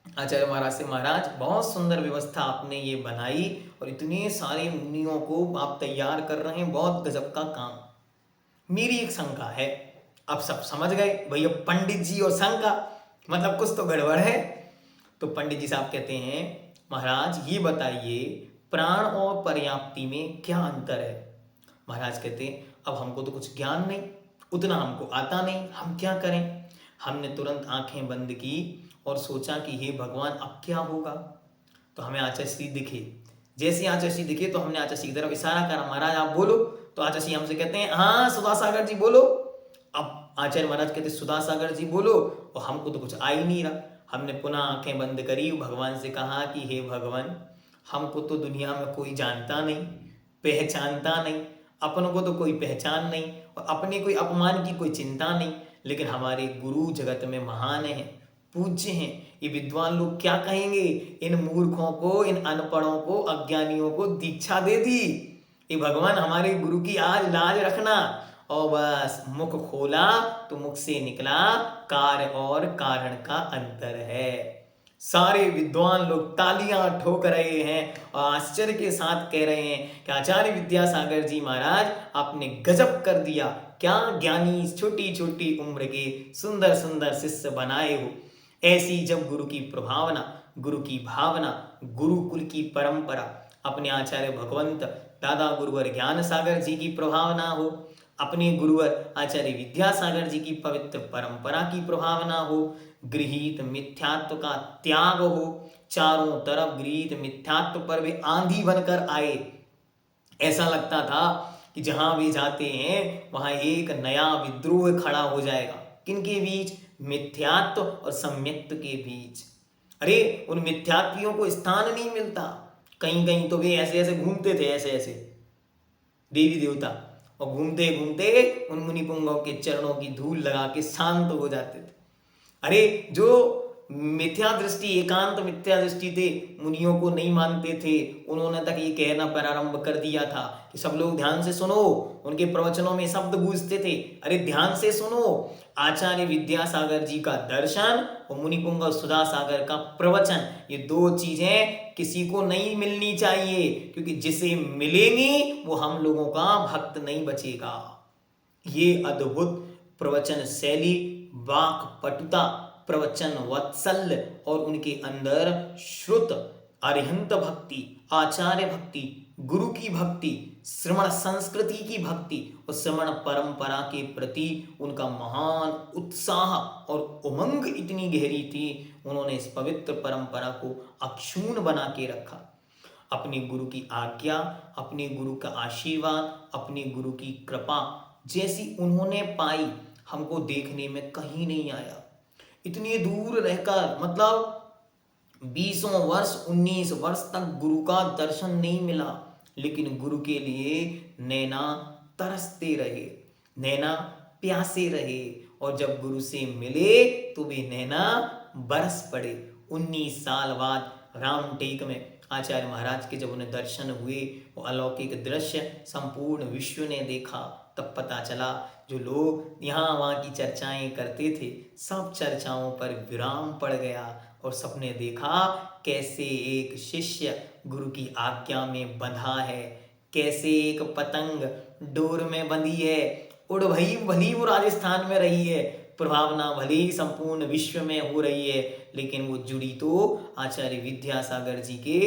आचार्य महाराज से, महाराज बहुत सुंदर व्यवस्था आपने ये बनाई और इतने सारे मुनियों को आप तैयार कर रहे हैं, बहुत गजब का काम। मेरी एक शंका है। अब सब समझ गए भैया, पंडित जी और शंका मतलब कुछ तो गड़बड़ है। तो पंडित जी साहब कहते हैं, महाराज ये बताइए प्राण और पर्याप्ति में क्या अंतर है? महाराज कहते हैं, अब हमको तो कुछ ज्ञान नहीं, उतना हमको आता नहीं, हम क्या करें। हमने तुरंत आंखें बंद की और सोचा कि हे भगवान अब क्या होगा। तो हमें आचार्य श्री दिखे। जैसे आचार्य श्री दिखे तो हमने आचार्य श्री की तरफ इशारा करा, महाराज आप बोलो। तो आचार्य श्री हमसे कहते हैं हाँ सुधा सागर जी बोलो। अब आचार्य महाराज कहते सुधा सागर जी बोलो, और हमको तो कुछ आ ही नहीं रहा। हमने पुनः आंखें बंद करी, भगवान से कहा कि हे भगवान, हमको तो दुनिया में कोई जानता नहीं, पहचानता नहीं, अपनों को तो कोई पहचान नहीं, और अपने कोई अपमान की कोई चिंता नहीं, लेकिन हमारे गुरु जगत में महान हैं, पूज्य हैं। ये विद्वान लोग क्या कहेंगे, इन मूर्खों को, इन अनपढ़ों को, अज्ञानियों को दीक्षा दे दी। ये भगवान हमारे गुरु की आज लाज रखना। और बस मुख खोला तो मुख से निकला कार्य और कारण का अंतर है। सारे विद्वान लोग तालियां ठोक रहे हैं और आश्चर्य के साथ कह रहे हैं कि आचार्य विद्यासागर जी महाराज आपने गजब कर दिया। क्या ज्ञानी छोटी छोटी उम्र के सुंदर सुंदर शिष्य बनाए हो। ऐसी जब गुरु की प्रभावना, गुरु की भावना, गुरुकुल की परंपरा, अपने आचार्य भगवंत दादा गुरुवर ज्ञान सागर जी की प्रभावना हो, अपने गुरुवर आचार्य विद्यासागर जी की पवित्र परंपरा की प्रभावना हो, गृहीत मिथ्यात्व का त्याग हो, चारों तरफ गृहीत मिथ्यात्व पर भी आंधी बनकर आए। ऐसा लगता था कि जहां भी जाते हैं वहां एक नया विद्रोह खड़ा हो जाएगा। किनके बीच, मिथ्यात्व और सम्यक्त्व के बीच। अरे उन मिथ्यात्वियों को स्थान नहीं मिलता। कहीं कहीं तो वे ऐसे ऐसे घूमते थे, ऐसे ऐसे देवी देवता, और घूमते घूमते उन मुनि पुंगों के चरणों की धूल लगा के शांत हो जाते थे। अरे जो मिथ्या दृष्टि, एकांत मिथ्या दृष्टि थे, मुनियों को नहीं मानते थे, उन्होंने तक ये कहना प्रारंभ कर दिया था कि सब लोग ध्यान से सुनो। उनके प्रवचनों में शब्द गूंजते थे, अरे ध्यान से सुनो, आचार्य विद्यासागर जी का दर्शन और मुनिपुंग सुधा सागर का प्रवचन, ये दो चीजें किसी को नहीं मिलनी चाहिए, क्योंकि जिसे मिलेंगी वो हम लोगों का भक्त नहीं बचेगा। ये अद्भुत प्रवचन शैली, वाक पटुता, प्रवचन वत्सल्य और उनके अंदर श्रुत अरिहंत भक्ति, आचार्य भक्ति, गुरु की भक्ति, श्रवण संस्कृति की भक्ति और श्रवण परंपरा के प्रति उनका महान उत्साह और उमंग इतनी गहरी थी, उन्होंने इस पवित्र परंपरा को अक्षुण्ण बना के रखा। अपने गुरु की आज्ञा, अपने गुरु का आशीर्वाद, अपने गुरु की कृपा जैसी उन्होंने पाई, हमको देखने में कहीं नहीं आया। इतनी दूर रहकर, मतलब 20 वर्ष 19 वर्ष तक गुरु का दर्शन नहीं मिला, लेकिन गुरु के लिए नैना तरसते रहे, नैना प्यासे रहे, और जब गुरु से मिले तो वे नैना बरस पड़े। 19 साल बाद रामटेक में आचार्य महाराज के जब उन्हें दर्शन हुए, वो अलौकिक दृश्य संपूर्ण विश्व ने देखा, तब पता चला जो लोग यहाँ वहाँ की चर्चाएं करते थे, सब चर्चाओं पर विराम पड़ गया, और सबने देखा कैसे एक शिष्य गुरु की आज्ञा में बंधा है, कैसे एक पतंग डोर में बंधी है, उड़ भई भली वो राजस्थान में रही है, प्रभावना भले ही संपूर्ण विश्व में हो रही है, लेकिन वो जुड़ी तो आचार्य विद्यासागर जी के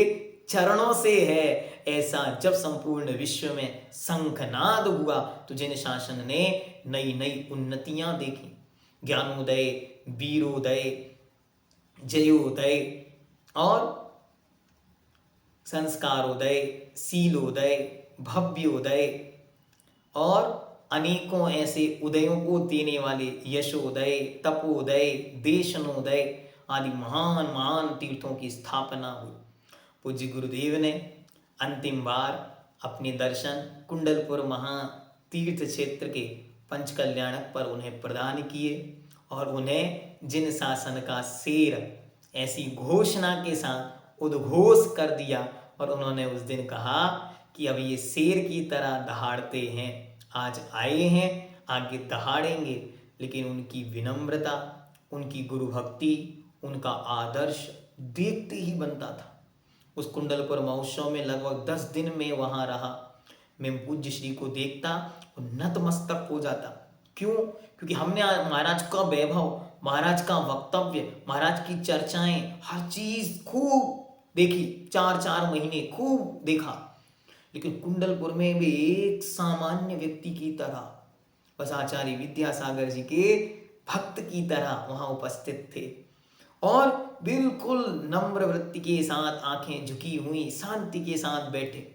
चरणों से है। ऐसा जब संपूर्ण विश्व में शंखनाद हुआ तो जिन शासन ने नई नई उन्नतियां देखी, ज्ञानोदय, वीरोदय, जयोदय और संस्कारोदय, शीलोदय, भव्योदय और अनेकों ऐसे उदयों को देने वाले यशोदय, तपोदय, देशनोदय आदि महान महान तीर्थों की स्थापना हुई। पूज्य गुरुदेव ने अंतिम बार अपने दर्शन कुंडलपुर महातीर्थ क्षेत्र के पंचकल्याणक पर उन्हें प्रदान किए, और उन्हें जिन शासन का शेर ऐसी घोषणा के साथ उद्घोष कर दिया, और उन्होंने उस दिन कहा कि अब ये शेर की तरह दहाड़ते हैं, आज आए हैं आगे दहाड़ेंगे। लेकिन उनकी विनम्रता, उनकी गुरु भक्ति, उनका आदर्श देखते ही बनता था। उस कुंडलपुर महोत्सव में लगभग 10 दिन में वहां रहा। मैं पूज्य श्री को देखता और नतमस्तक हो जाता। क्यों? क्योंकि हमने महाराज का वैभव, महाराज का वक्तव्य, महाराज की चर्चाएं, हर चीज खूब देखी, 4-4 महीने खूब देखा। लेकिन कुंडलपुर में भी एक सामान्य व्यक्ति की तरह, बस आचार्य विद्यासागर जी के भक्त की तरह वहां उपस्थित थे और बिल्कुल नम्र वृत्ति के साथ, आंखें झुकी हुई, शांति के साथ बैठे।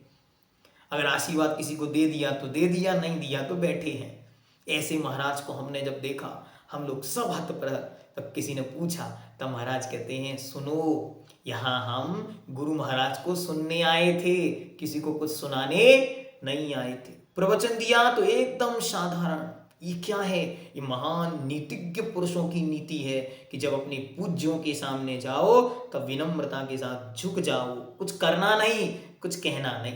अगर आशीर्वाद किसी को दे दिया तो दे दिया, नहीं दिया तो बैठे हैं। ऐसे महाराज को हमने जब देखा हम लोग सब हतप्रभ। तब किसी ने पूछा, तब महाराज कहते हैं, सुनो, यहाँ हम गुरु महाराज को सुनने आए थे, किसी को कुछ सुनाने नहीं आए थे। प्रवचन दिया तो एकदम साधारण। ये क्या है? ये महान नीतिज्ञ पुरुषों की नीति है कि जब अपने पूज्यों के सामने जाओ तब विनम्रता के साथ झुक जाओ, कुछ करना नहीं, कुछ कहना नहीं।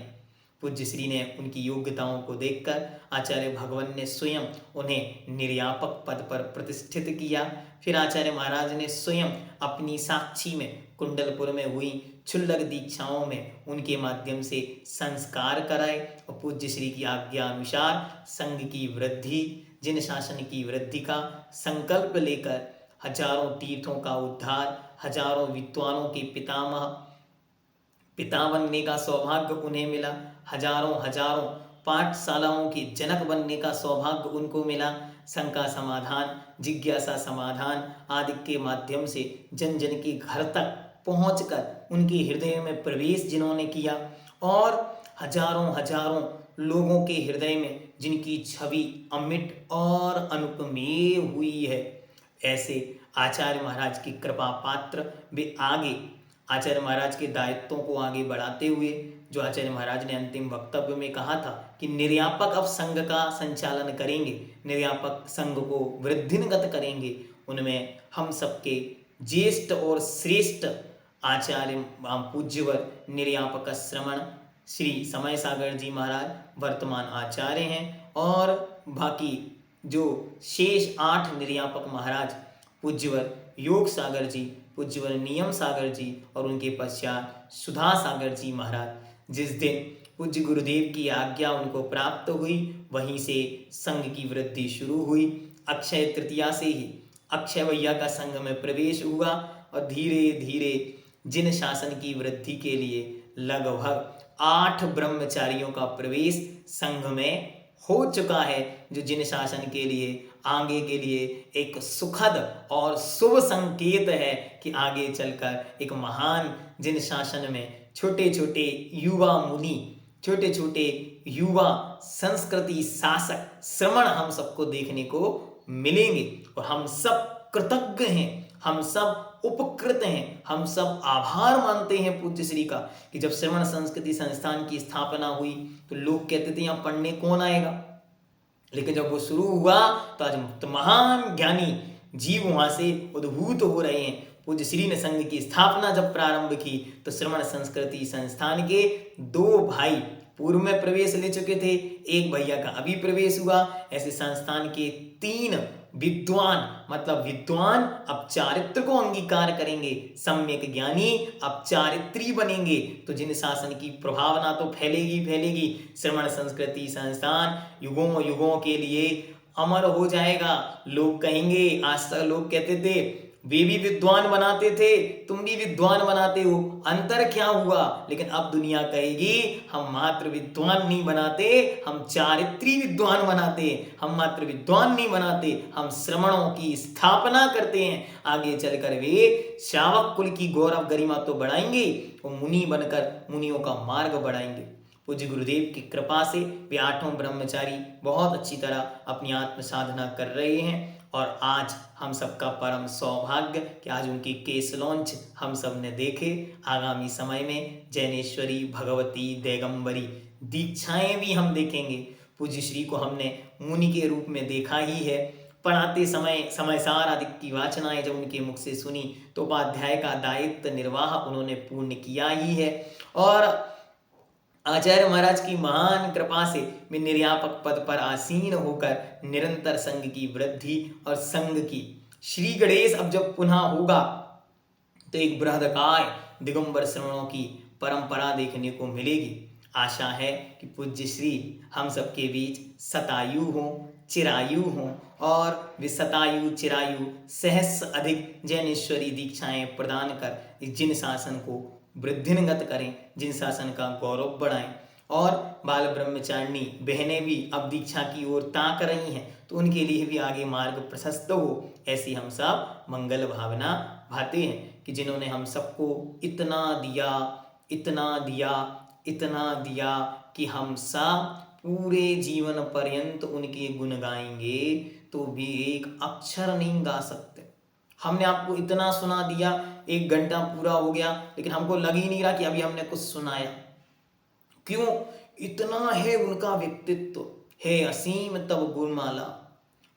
पूज्य श्री ने उनकी योग्यताओं को देखकर आचार्य भगवान ने स्वयं उन्हें निर्यापक पद पर प्रतिष्ठित किया। फिर आचार्य महाराज ने स्वयं अपनी साक्षी में कुंडलपुर में हुई क्षुल्लक दीक्षाओं में उनके माध्यम से संस्कार कराए और पूज्य श्री की आज्ञा अनुसार संघ की वृद्धि, जिन शासन की वृद्धि का संकल्प लेकर हजारों तीर्थों का उद्धार, हजारों विद्वानों के पिता बनने का सौभाग्य उन्हें मिला, हजारों पाठशालाओं के जनक बनने का सौभाग्य उनको मिला। शंका समाधान, जिज्ञासा समाधान आदि के माध्यम से जन जन के घर तक पहुंचकर उनके हृदय में प्रवेश जिन्होंने किया और हजारों लोगों के हृदय में जिनकी छवि अमिट और अनुपमेय हुई है, ऐसे आचार्य महाराज की कृपा पात्र वे आगे आचार्य महाराज के दायित्वों को आगे बढ़ाते हुए, जो आचार्य महाराज ने अंतिम वक्तव्य में कहा था कि निर्यापक अब संघ का संचालन करेंगे, निर्यापक संघ को वृद्धिनगत करेंगे, उनमें हम सबके ज्येष्ठ और श्रेष्ठ आचार्य पूज्यवर निर्यापक श्रमण श्री समय सागर जी महाराज वर्तमान आचार्य हैं और बाकी जो शेष 8 निर्यापक महाराज पूज्यवर योग सागर जी, पूज्यवर नियम सागर जी और उनके पश्चात सुधा सागर जी महाराज। जिस दिन पूज्य गुरुदेव की आज्ञा उनको प्राप्त हुई वहीं से संघ की वृद्धि शुरू हुई। अक्षय तृतीया से ही अक्षय भैया का संघ में प्रवेश हुआ और धीरे धीरे जिन शासन की वृद्धि के लिए लगभग 8 ब्रह्मचारियों का प्रवेश संघ में हो चुका है, जो जिन शासन के लिए आगे के लिए एक सुखद और शुभ संकेत है कि आगे चलकर एक महान जिन शासन में छोटे छोटे युवा मुनि, छोटे छोटे युवा संस्कृति शासक श्रमण हम सबको देखने को मिलेंगे और हम सब कृतज्ञ हैं, हम सब उपकृत हैं, हम सब आभार मानते हैं पूज्य श्री का कि जब श्रवण संस्कृति संस्थान की स्थापना हुई तो लोग कहते थे यहाँ पढ़ने कौन आएगा, लेकिन जब वो शुरू हुआ तो आज महान ज्ञानी जीव वहां से उद्भूत हो रहे हैं। पूज्य श्री ने संघ की स्थापना जब प्रारंभ की तो श्रवण संस्कृति संस्थान के 2 भाई पूर्व में प्रवेश ले चुके थे, एक भैया का अभी प्रवेश हुआ। ऐसे संस्थान के 3 विद्वान, मतलब विद्वान अब चारित्र को अंगीकार करेंगे, सम्यक ज्ञानी अब चारित्री बनेंगे, तो जिन शासन की प्रभावना तो फैलेगी। श्रवण संस्कृति संस्थान युगों युगों के लिए अमर हो जाएगा। लोग कहेंगे, आज तक लोग कहते थे वे भी विद्वान बनाते थे, तुम भी विद्वान बनाते हो, अंतर क्या हुआ? लेकिन अब दुनिया कहेगी हम मात्र विद्वान नहीं बनाते, हम चारित्री विद्वान बनाते, हम मात्र विद्वान नहीं बनाते, हम श्रमणों की स्थापना करते हैं। आगे चलकर वे श्रावक कुल की गौरव गरिमा तो बढ़ाएंगे, वो मुनि बनकर मुनियों का मार्ग बढ़ाएंगे। पूज्य गुरुदेव की कृपा से वे 8 ब्रह्मचारी बहुत अच्छी तरह अपनी आत्म साधना कर रहे हैं और आज हम सबका परम सौभाग्य कि आज उनकी केस लॉन्च हम सब ने देखे। आगामी समय में जैनेश्वरी, भगवती, दैगंबरी दीक्षाएं भी हम देखेंगे। पूज्य श्री को हमने मुनि के रूप में देखा ही है। पढ़ाते समय समयसार आदि की वाचनाएं जब उनके मुख से सुनी तो उपाध्याय का दायित्व निर्वाह उन्होंने पूर्ण किया ही है और आचार्य महाराज की महान कृपा से वे निर्यापक पद पर आसीन होकर निरंतर संघ की वृद्धि और संघ की श्री गणेश अब जब पुनः होगा तो एक बृहदकाय दिगंबर श्रवणों की परंपरा देखने को मिलेगी। आशा है कि पूज्य श्री हम सबके बीच शतायु हों, चिरायु हों और वे शतायु चिरायु सहस्र अधिक जैनेश्वरी दीक्षाएं प्रदान कर इस जिन शासन को वृद्धिनगत करें, जिन शासन का गौरव बढ़ाएं और बाल ब्रह्मचारिणी बहनें भी अब दीक्षा की ओर ताक रही हैं, तो उनके लिए भी आगे मार्ग प्रशस्त हो, ऐसी हम सब मंगल भावना भाते हैं कि जिन्होंने हम सबको इतना दिया, इतना दिया, इतना दिया कि हम सब पूरे जीवन पर्यंत उनके गुण गाएंगे तो भी एक अक्षर नहीं गा सकते। हमने आपको इतना सुना दिया, 1 घंटा पूरा हो गया, लेकिन हमको लग ही नहीं रहा कि अभी हमने कुछ सुनाया। क्यों? इतना है उनका व्यक्तित्व, है असीम तब गुणमाला।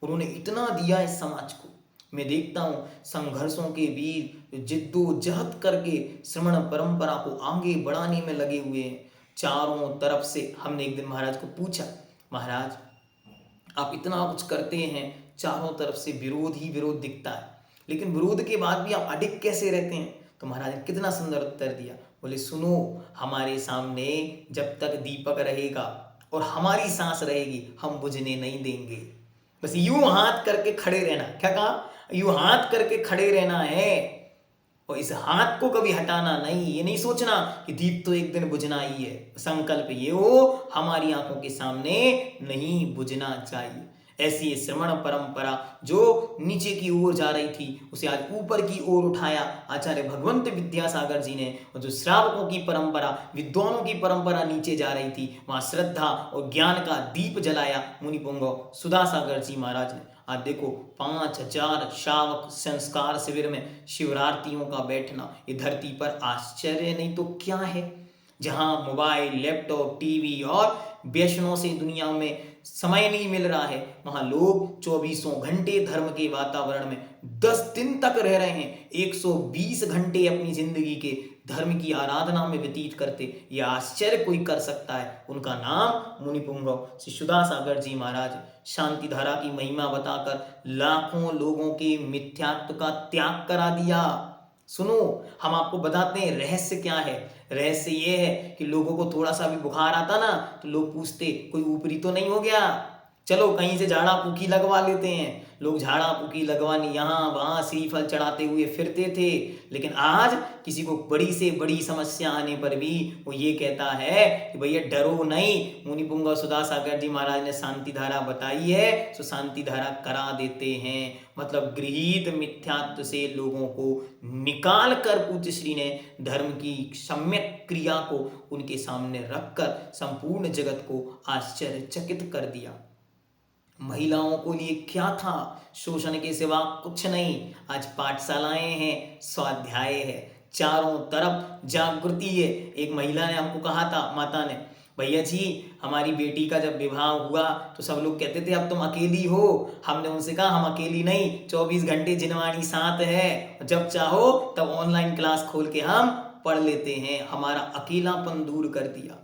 उन्होंने इतना दिया इस समाज को। मैं देखता हूँ संघर्षों के बीच जिद्दोजहद करके श्रमण परंपरा को आगे बढ़ाने में लगे हुए हैं चारों तरफ से। हमने एक दिन महाराज को पूछा, महाराज आप इतना कुछ करते हैं, चारों तरफ से विरोध ही विरोध दिखता है, लेकिन विरोध के बाद भी आप अडिग कैसे रहते हैं? तो महाराज ने कितना सुंदर उत्तर दिया। बोले सुनो, हमारे सामने जब तक दीपक रहेगा और हमारी सांस रहेगी हम बुझने नहीं देंगे। बस यूं हाथ करके खड़े रहना। क्या कहा? यूं हाथ करके खड़े रहना है और इस हाथ को कभी हटाना नहीं। ये नहीं सोचना कि दीप तो एक दिन बुझना ही है। संकल्प ये हो हमारी आंखों के सामने नहीं बुझना चाहिए। ऐसी श्रमण परंपरा जो नीचे की ओर जा रही थी उसे आज ऊपर की ओर उठाया आचार्य भगवंत विद्यासागर जी ने। और जो श्रावकों की परंपरा, विद्वानों की परंपरा नीचे जा रही थी, वहां श्रद्धा और ज्ञान का दीप जलाया मुनि पुंगव सुधासागर जी महाराज ने। आज देखो 5000 श्रावक संस्कार शिविर में शिवरात्रियों का बैठना, ये धरती पर आश्चर्य नहीं तो क्या है? जहां मोबाइल, लैपटॉप, टीवी और व्यसनों से दुनिया में समय नहीं मिल रहा है, वहां लोग 24 घंटे धर्म के वातावरण में 10 दिन तक रह रहे हैं, 120 घंटे अपनी जिंदगी के धर्म की आराधना में व्यतीत करते। यह आश्चर्य कोई कर सकता है? उनका नाम मुनि पुंगव श्री सुधासागर जी महाराज। शांति धारा की महिमा बताकर लाखों लोगों के मिथ्यात्व का त्याग करा दिया। सुनो, हम आपको बताते हैं रहस्य क्या है। रहस्य ये है कि लोगों को थोड़ा सा भी बुखार आता ना तो लोग पूछते कोई ऊपरी तो नहीं हो गया, चलो कहीं से झाड़ा फूकी लगवा लेते हैं। लोग झाड़ा फूकी लगवाने यहाँ वहाँ श्रीफल चढ़ाते हुए फिरते थे, लेकिन आज किसी को बड़ी से बड़ी समस्या आने पर भी वो ये कहता है कि भैया डरो नहीं, मुनि पुंगव सुधासागर जी महाराज ने शांति धारा बताई है तो शांति धारा करा देते हैं। मतलब गृहीत मिथ्यात्व से लोगों को निकाल कर पूज्य श्री ने धर्म की सम्यक क्रिया को उनके सामने रखकर संपूर्ण जगत को आश्चर्यचकित कर दिया। महिलाओं को लिए क्या था? शोषण के सिवा कुछ नहीं। आज पाठशालाएं हैं, स्वाध्याय है, चारों तरफ जागृति है। एक महिला ने हमको कहा था, माता ने, भैया जी हमारी बेटी का जब विवाह हुआ तो सब लोग कहते थे अब तुम अकेली हो। हमने उनसे कहा हम अकेली नहीं, 24 घंटे जिनवाणी साथ है, जब चाहो तब ऑनलाइन क्लास खोल के हम पढ़ लेते हैं। हमारा अकेलापन दूर कर दिया।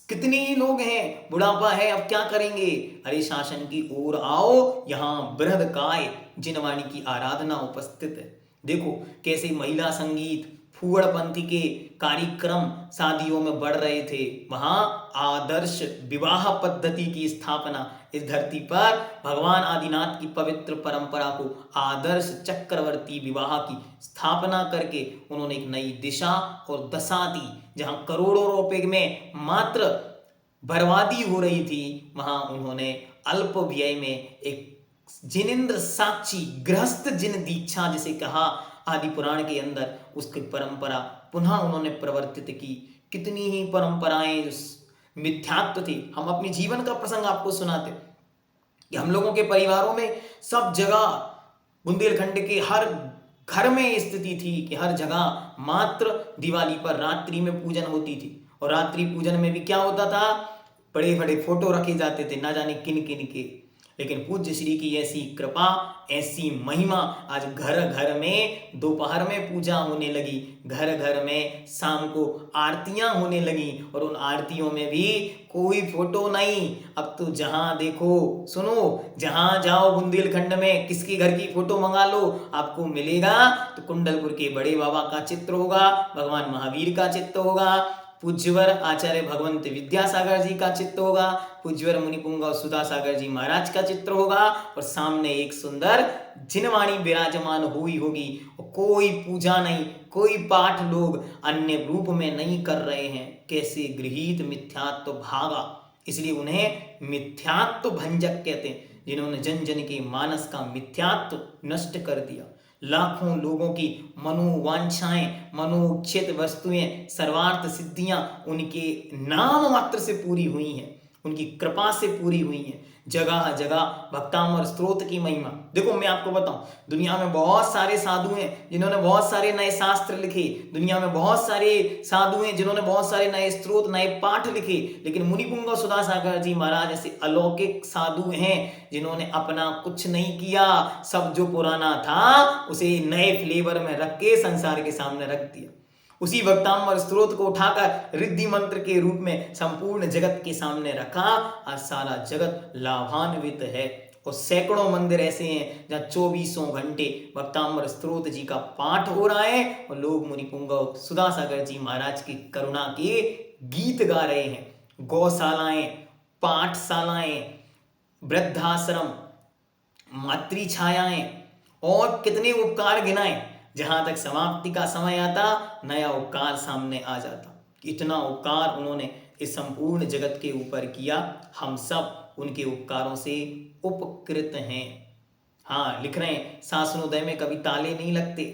कितने ही लोग हैं, बुढ़ापा है, अब क्या करेंगे? अरे शासन की ओर आओ, यहाँ बृहदकाय जिनवाणी की आराधना उपस्थित है। देखो कैसे महिला संगीत, फूहड़ पंथी के कार्यक्रम शादियों में बढ़ रहे थे। वहां आदर्श विवाह पद्धति की स्थापना, इस धरती पर भगवान आदिनाथ की पवित्र परंपरा को आदर्श चक्रवर्ती विवाह की स्थापना करके उन्होंने एक नई दिशा और दशा दी। जहां करोड़ों रुपए में मात्र बर्बादी हो रही थी, वहां उन्होंने अल्प व्यय में एक जिनेंद्र साक्षी गृहस्थ जिन दीक्षा जिसे कहा आदि पुराण के अंदर, उसकी परंपरा पुनः उन्होंने प्रवर्तित की। कितनी ही परंपराएं मिथ्यात्व थी। हम अपने जीवन का प्रसंग आपको सुनाते कि हम लोगों के परिवारों में सब जगह बुंदेलखंड के हर घर में स्थिति थी कि हर जगह मात्र दिवाली पर रात्रि में पूजन होती थी। और रात्रि पूजन में भी क्या होता था? बड़े बड़े फोटो रखे जाते थे, ना जाने किन किन के। लेकिन पूज्य श्री की ऐसी कृपा, ऐसी महिमा, आज घर घर में दोपहर में पूजा होने लगी, घर घर में शाम को आरतियां होने लगी। और उन आरतियों में भी कोई फोटो नहीं। अब तो जहां देखो, सुनो, जहां जाओ बुंदेलखंड में किसके घर की फोटो मंगा लो, आपको मिलेगा तो कुंडलपुर के बड़े बाबा का चित्र होगा, भगवान महावीर का चित्र होगा, पूज्यवर आचार्य भगवंत विद्यासागर जी का चित्र होगा, पूज्यवर मुनिपुंगव सुधासागर जी महाराज का चित्र होगा और सामने एक सुंदर जिनवाणी विराजमान हुई होगी। कोई पूजा नहीं, कोई पाठ लोग अन्य रूप में नहीं कर रहे हैं। कैसे गृहीत मिथ्यात्व भागा, इसलिए उन्हें मिथ्यात्व भंजक कहते हैं, जिन्होंने जन जन के मानस का मिथ्यात्व नष्ट कर दिया। लाखों लोगों की मनोवांछाएं, मनोक्षित वस्तुएं, सर्वार्थ सिद्धियां उनके नाम मात्र से पूरी हुई हैं, उनकी कृपा से पूरी हुई हैं। जगह जगह भक्तामर स्त्रोत की महिमा। देखो मैं आपको बताऊं, दुनिया में बहुत सारे साधु हैं जिन्होंने बहुत सारे नए शास्त्र लिखे, दुनिया में बहुत सारे साधु हैं जिन्होंने बहुत सारे नए स्त्रोत, नए पाठ लिखे, लेकिन मुनिपुंगव सुधासागर जी महाराज ऐसे अलौकिक साधु हैं जिन्होंने अपना कुछ नहीं किया। सब जो पुराना था उसे नए फ्लेवर में रख के संसार के सामने रख दिया। उसी भक्तामर स्त्रोत को उठाकर रिद्धि मंत्र के रूप में संपूर्ण जगत के सामने रखा। आज सारा जगत लाभान्वित है और सैकड़ों मंदिर ऐसे हैं जहाँ 24 घंटे भक्तामर स्त्रोत जी का पाठ हो रहा है और लोग मुनिपुंगव सुधासागर जी महाराज की करुणा के गीत गा रहे हैं। गौशालाएं, पाठशालाएं, वृद्धाश्रम, मातृ छायाएं और कितने उपकार गिनाएं। जहां तक समाप्ति का समय आता नया उपकार सामने आ जाता। इतना उपकार उन्होंने इस संपूर्ण जगत के ऊपर किया। हम सब उनके उपकारों से उपकृत हैं। हाँ, लिख रहे हैं शासनोदय में कभी ताले नहीं लगते।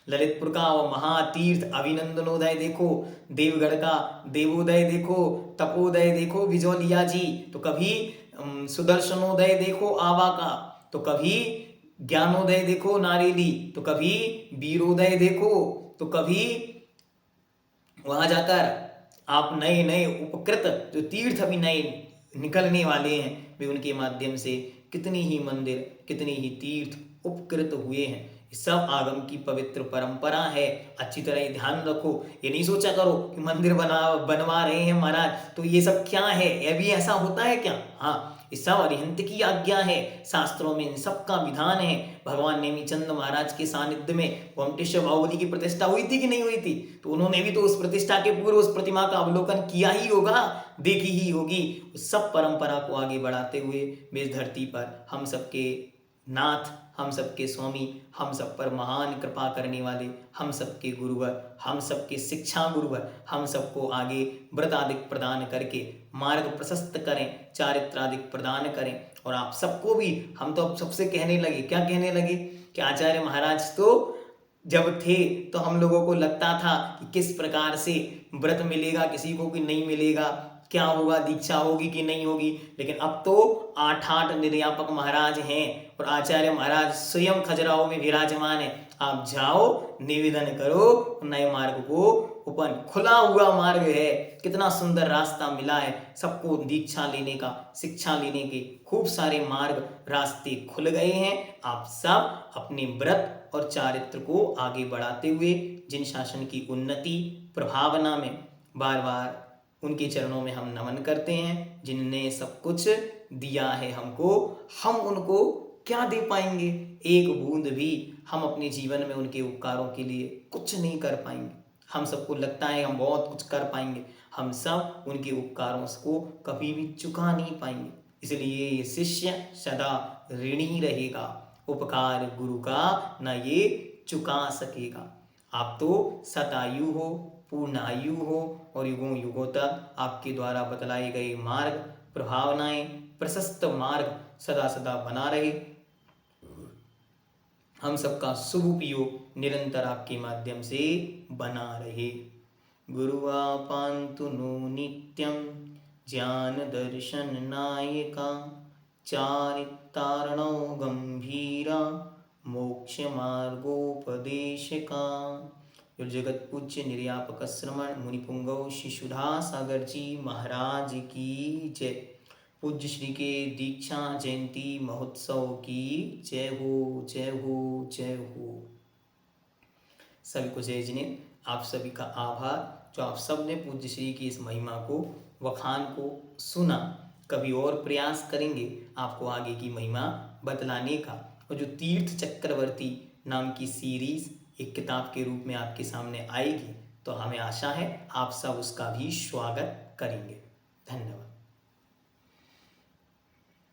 ललितपुर का वो महातीर्थ अभिनंदनोदय देखो, देवगढ़ का देवोदय देखो, तपोदय देखो बिजौलिया जी, तो कभी सुदर्शनोदय देखो आवा का, तो कभी ज्ञानोदय देखो नारेली, तो कभी वीरोदय देखो, तो कभी वहां जाकर आप नए नए उपकृत जो तीर्थ अभी नए निकलने वाले हैं वे उनके माध्यम से कितनी ही मंदिर, कितनी ही तीर्थ उपकृत हुए हैं। सब आगम की पवित्र परंपरा है। अच्छी तरह ये ध्यान रखो। ये नहीं सोचा करो कि मंदिर बनवा रहे हैं महाराज तो ये सब क्या है, ये भी ऐसा होता है क्या? हाँ, ये सब अरिहंत की आज्ञा है। शास्त्रों में इन सब का विधान है। भगवान नेमिचंद महाराज के सानिध्य में गोमटेश्वर बाहुबली की प्रतिष्ठा हुई थी कि नहीं हुई थी? तो उन्होंने भी तो उस प्रतिष्ठा के पूर्व उस प्रतिमा का अवलोकन किया ही होगा, देखी ही होगी। उस सब परंपरा को आगे बढ़ाते हुए इस धरती पर हम सबके नाथ, हम सबके स्वामी, हम सब पर महान कृपा करने वाले, हम सबके गुरुवर, हम सबके शिक्षा गुरुवर, हम सबको आगे व्रत आदि प्रदान करके मार्ग प्रशस्त करें, चारित्र आदि प्रदान करें। और आप सबको भी हम तो अब सबसे कहने लगे, क्या कहने लगे कि आचार्य महाराज तो जब थे तो हम लोगों को लगता था कि किस प्रकार से व्रत मिलेगा किसी को कि नहीं मिलेगा, क्या होगा, दीक्षा होगी कि नहीं होगी। लेकिन अब तो 8 निर्यापक महाराज हैं और आचार्य महाराज स्वयं खजुराहो में विराजमान है। आप जाओ, निवेदन करो, नए मार्ग को ओपन, खुला हुआ मार्ग है। कितना सुंदर रास्ता मिला है सबको दीक्षा लेने का, शिक्षा लेने के खूब सारे मार्ग रास्ते खुल गए हैं। आप सब अपने व्रत और चारित्र को आगे बढ़ाते हुए जिन शासन की उन्नति प्रभावना में बार बार उनके चरणों में हम नमन करते हैं, जिनने सब कुछ दिया है हमको, हम उनको क्या दे पाएंगे? एक बूंद भी हम अपने जीवन में उनके उपकारों के लिए कुछ नहीं कर पाएंगे। हम सबको लगता है हम बहुत कुछ कर पाएंगे, हम सब उनके उपकारों को कभी भी चुका नहीं पाएंगे। इसलिए ये शिष्य सदा ऋणी रहेगा, उपकार गुरु का न ये चुका सकेगा। आप तो सतायु हो, पूर्ण आयु हो और युगों युगों तक आपके द्वारा बतलाए गए मार्ग, प्रभावनाएं, प्रशस्त मार्ग सदा सदा बना रहे। हम सबका शुभ उपयोग निरंतर आपके माध्यम से बना रहे। गुरुआ पांतु नो नित्यं ज्ञान दर्शन नायका, चारितारणो गंभीरा, मोक्ष मार्गोपदेशका। जगत पूज्य निर्यापक श्रमण मुनिपुंगव श्री सुधासागर जी महाराज की जय। पूज्य श्री के दीक्षा जयंती महोत्सव की जय हो, जय हो, जय हो। सभी को जय जिनेन्द्र। आप सभी का आभार जो आप सब ने पूज्य श्री की इस महिमा को, वखान को सुना। कभी और प्रयास करेंगे आपको आगे की महिमा बतलाने का। और जो तीर्थ चक्रवर्ती नाम की सीरीज एक किताब के रूप में आपके सामने आएगी, तो तो हमें आशा है आप सब उसका भी स्वागत करेंगे। धन्यवाद।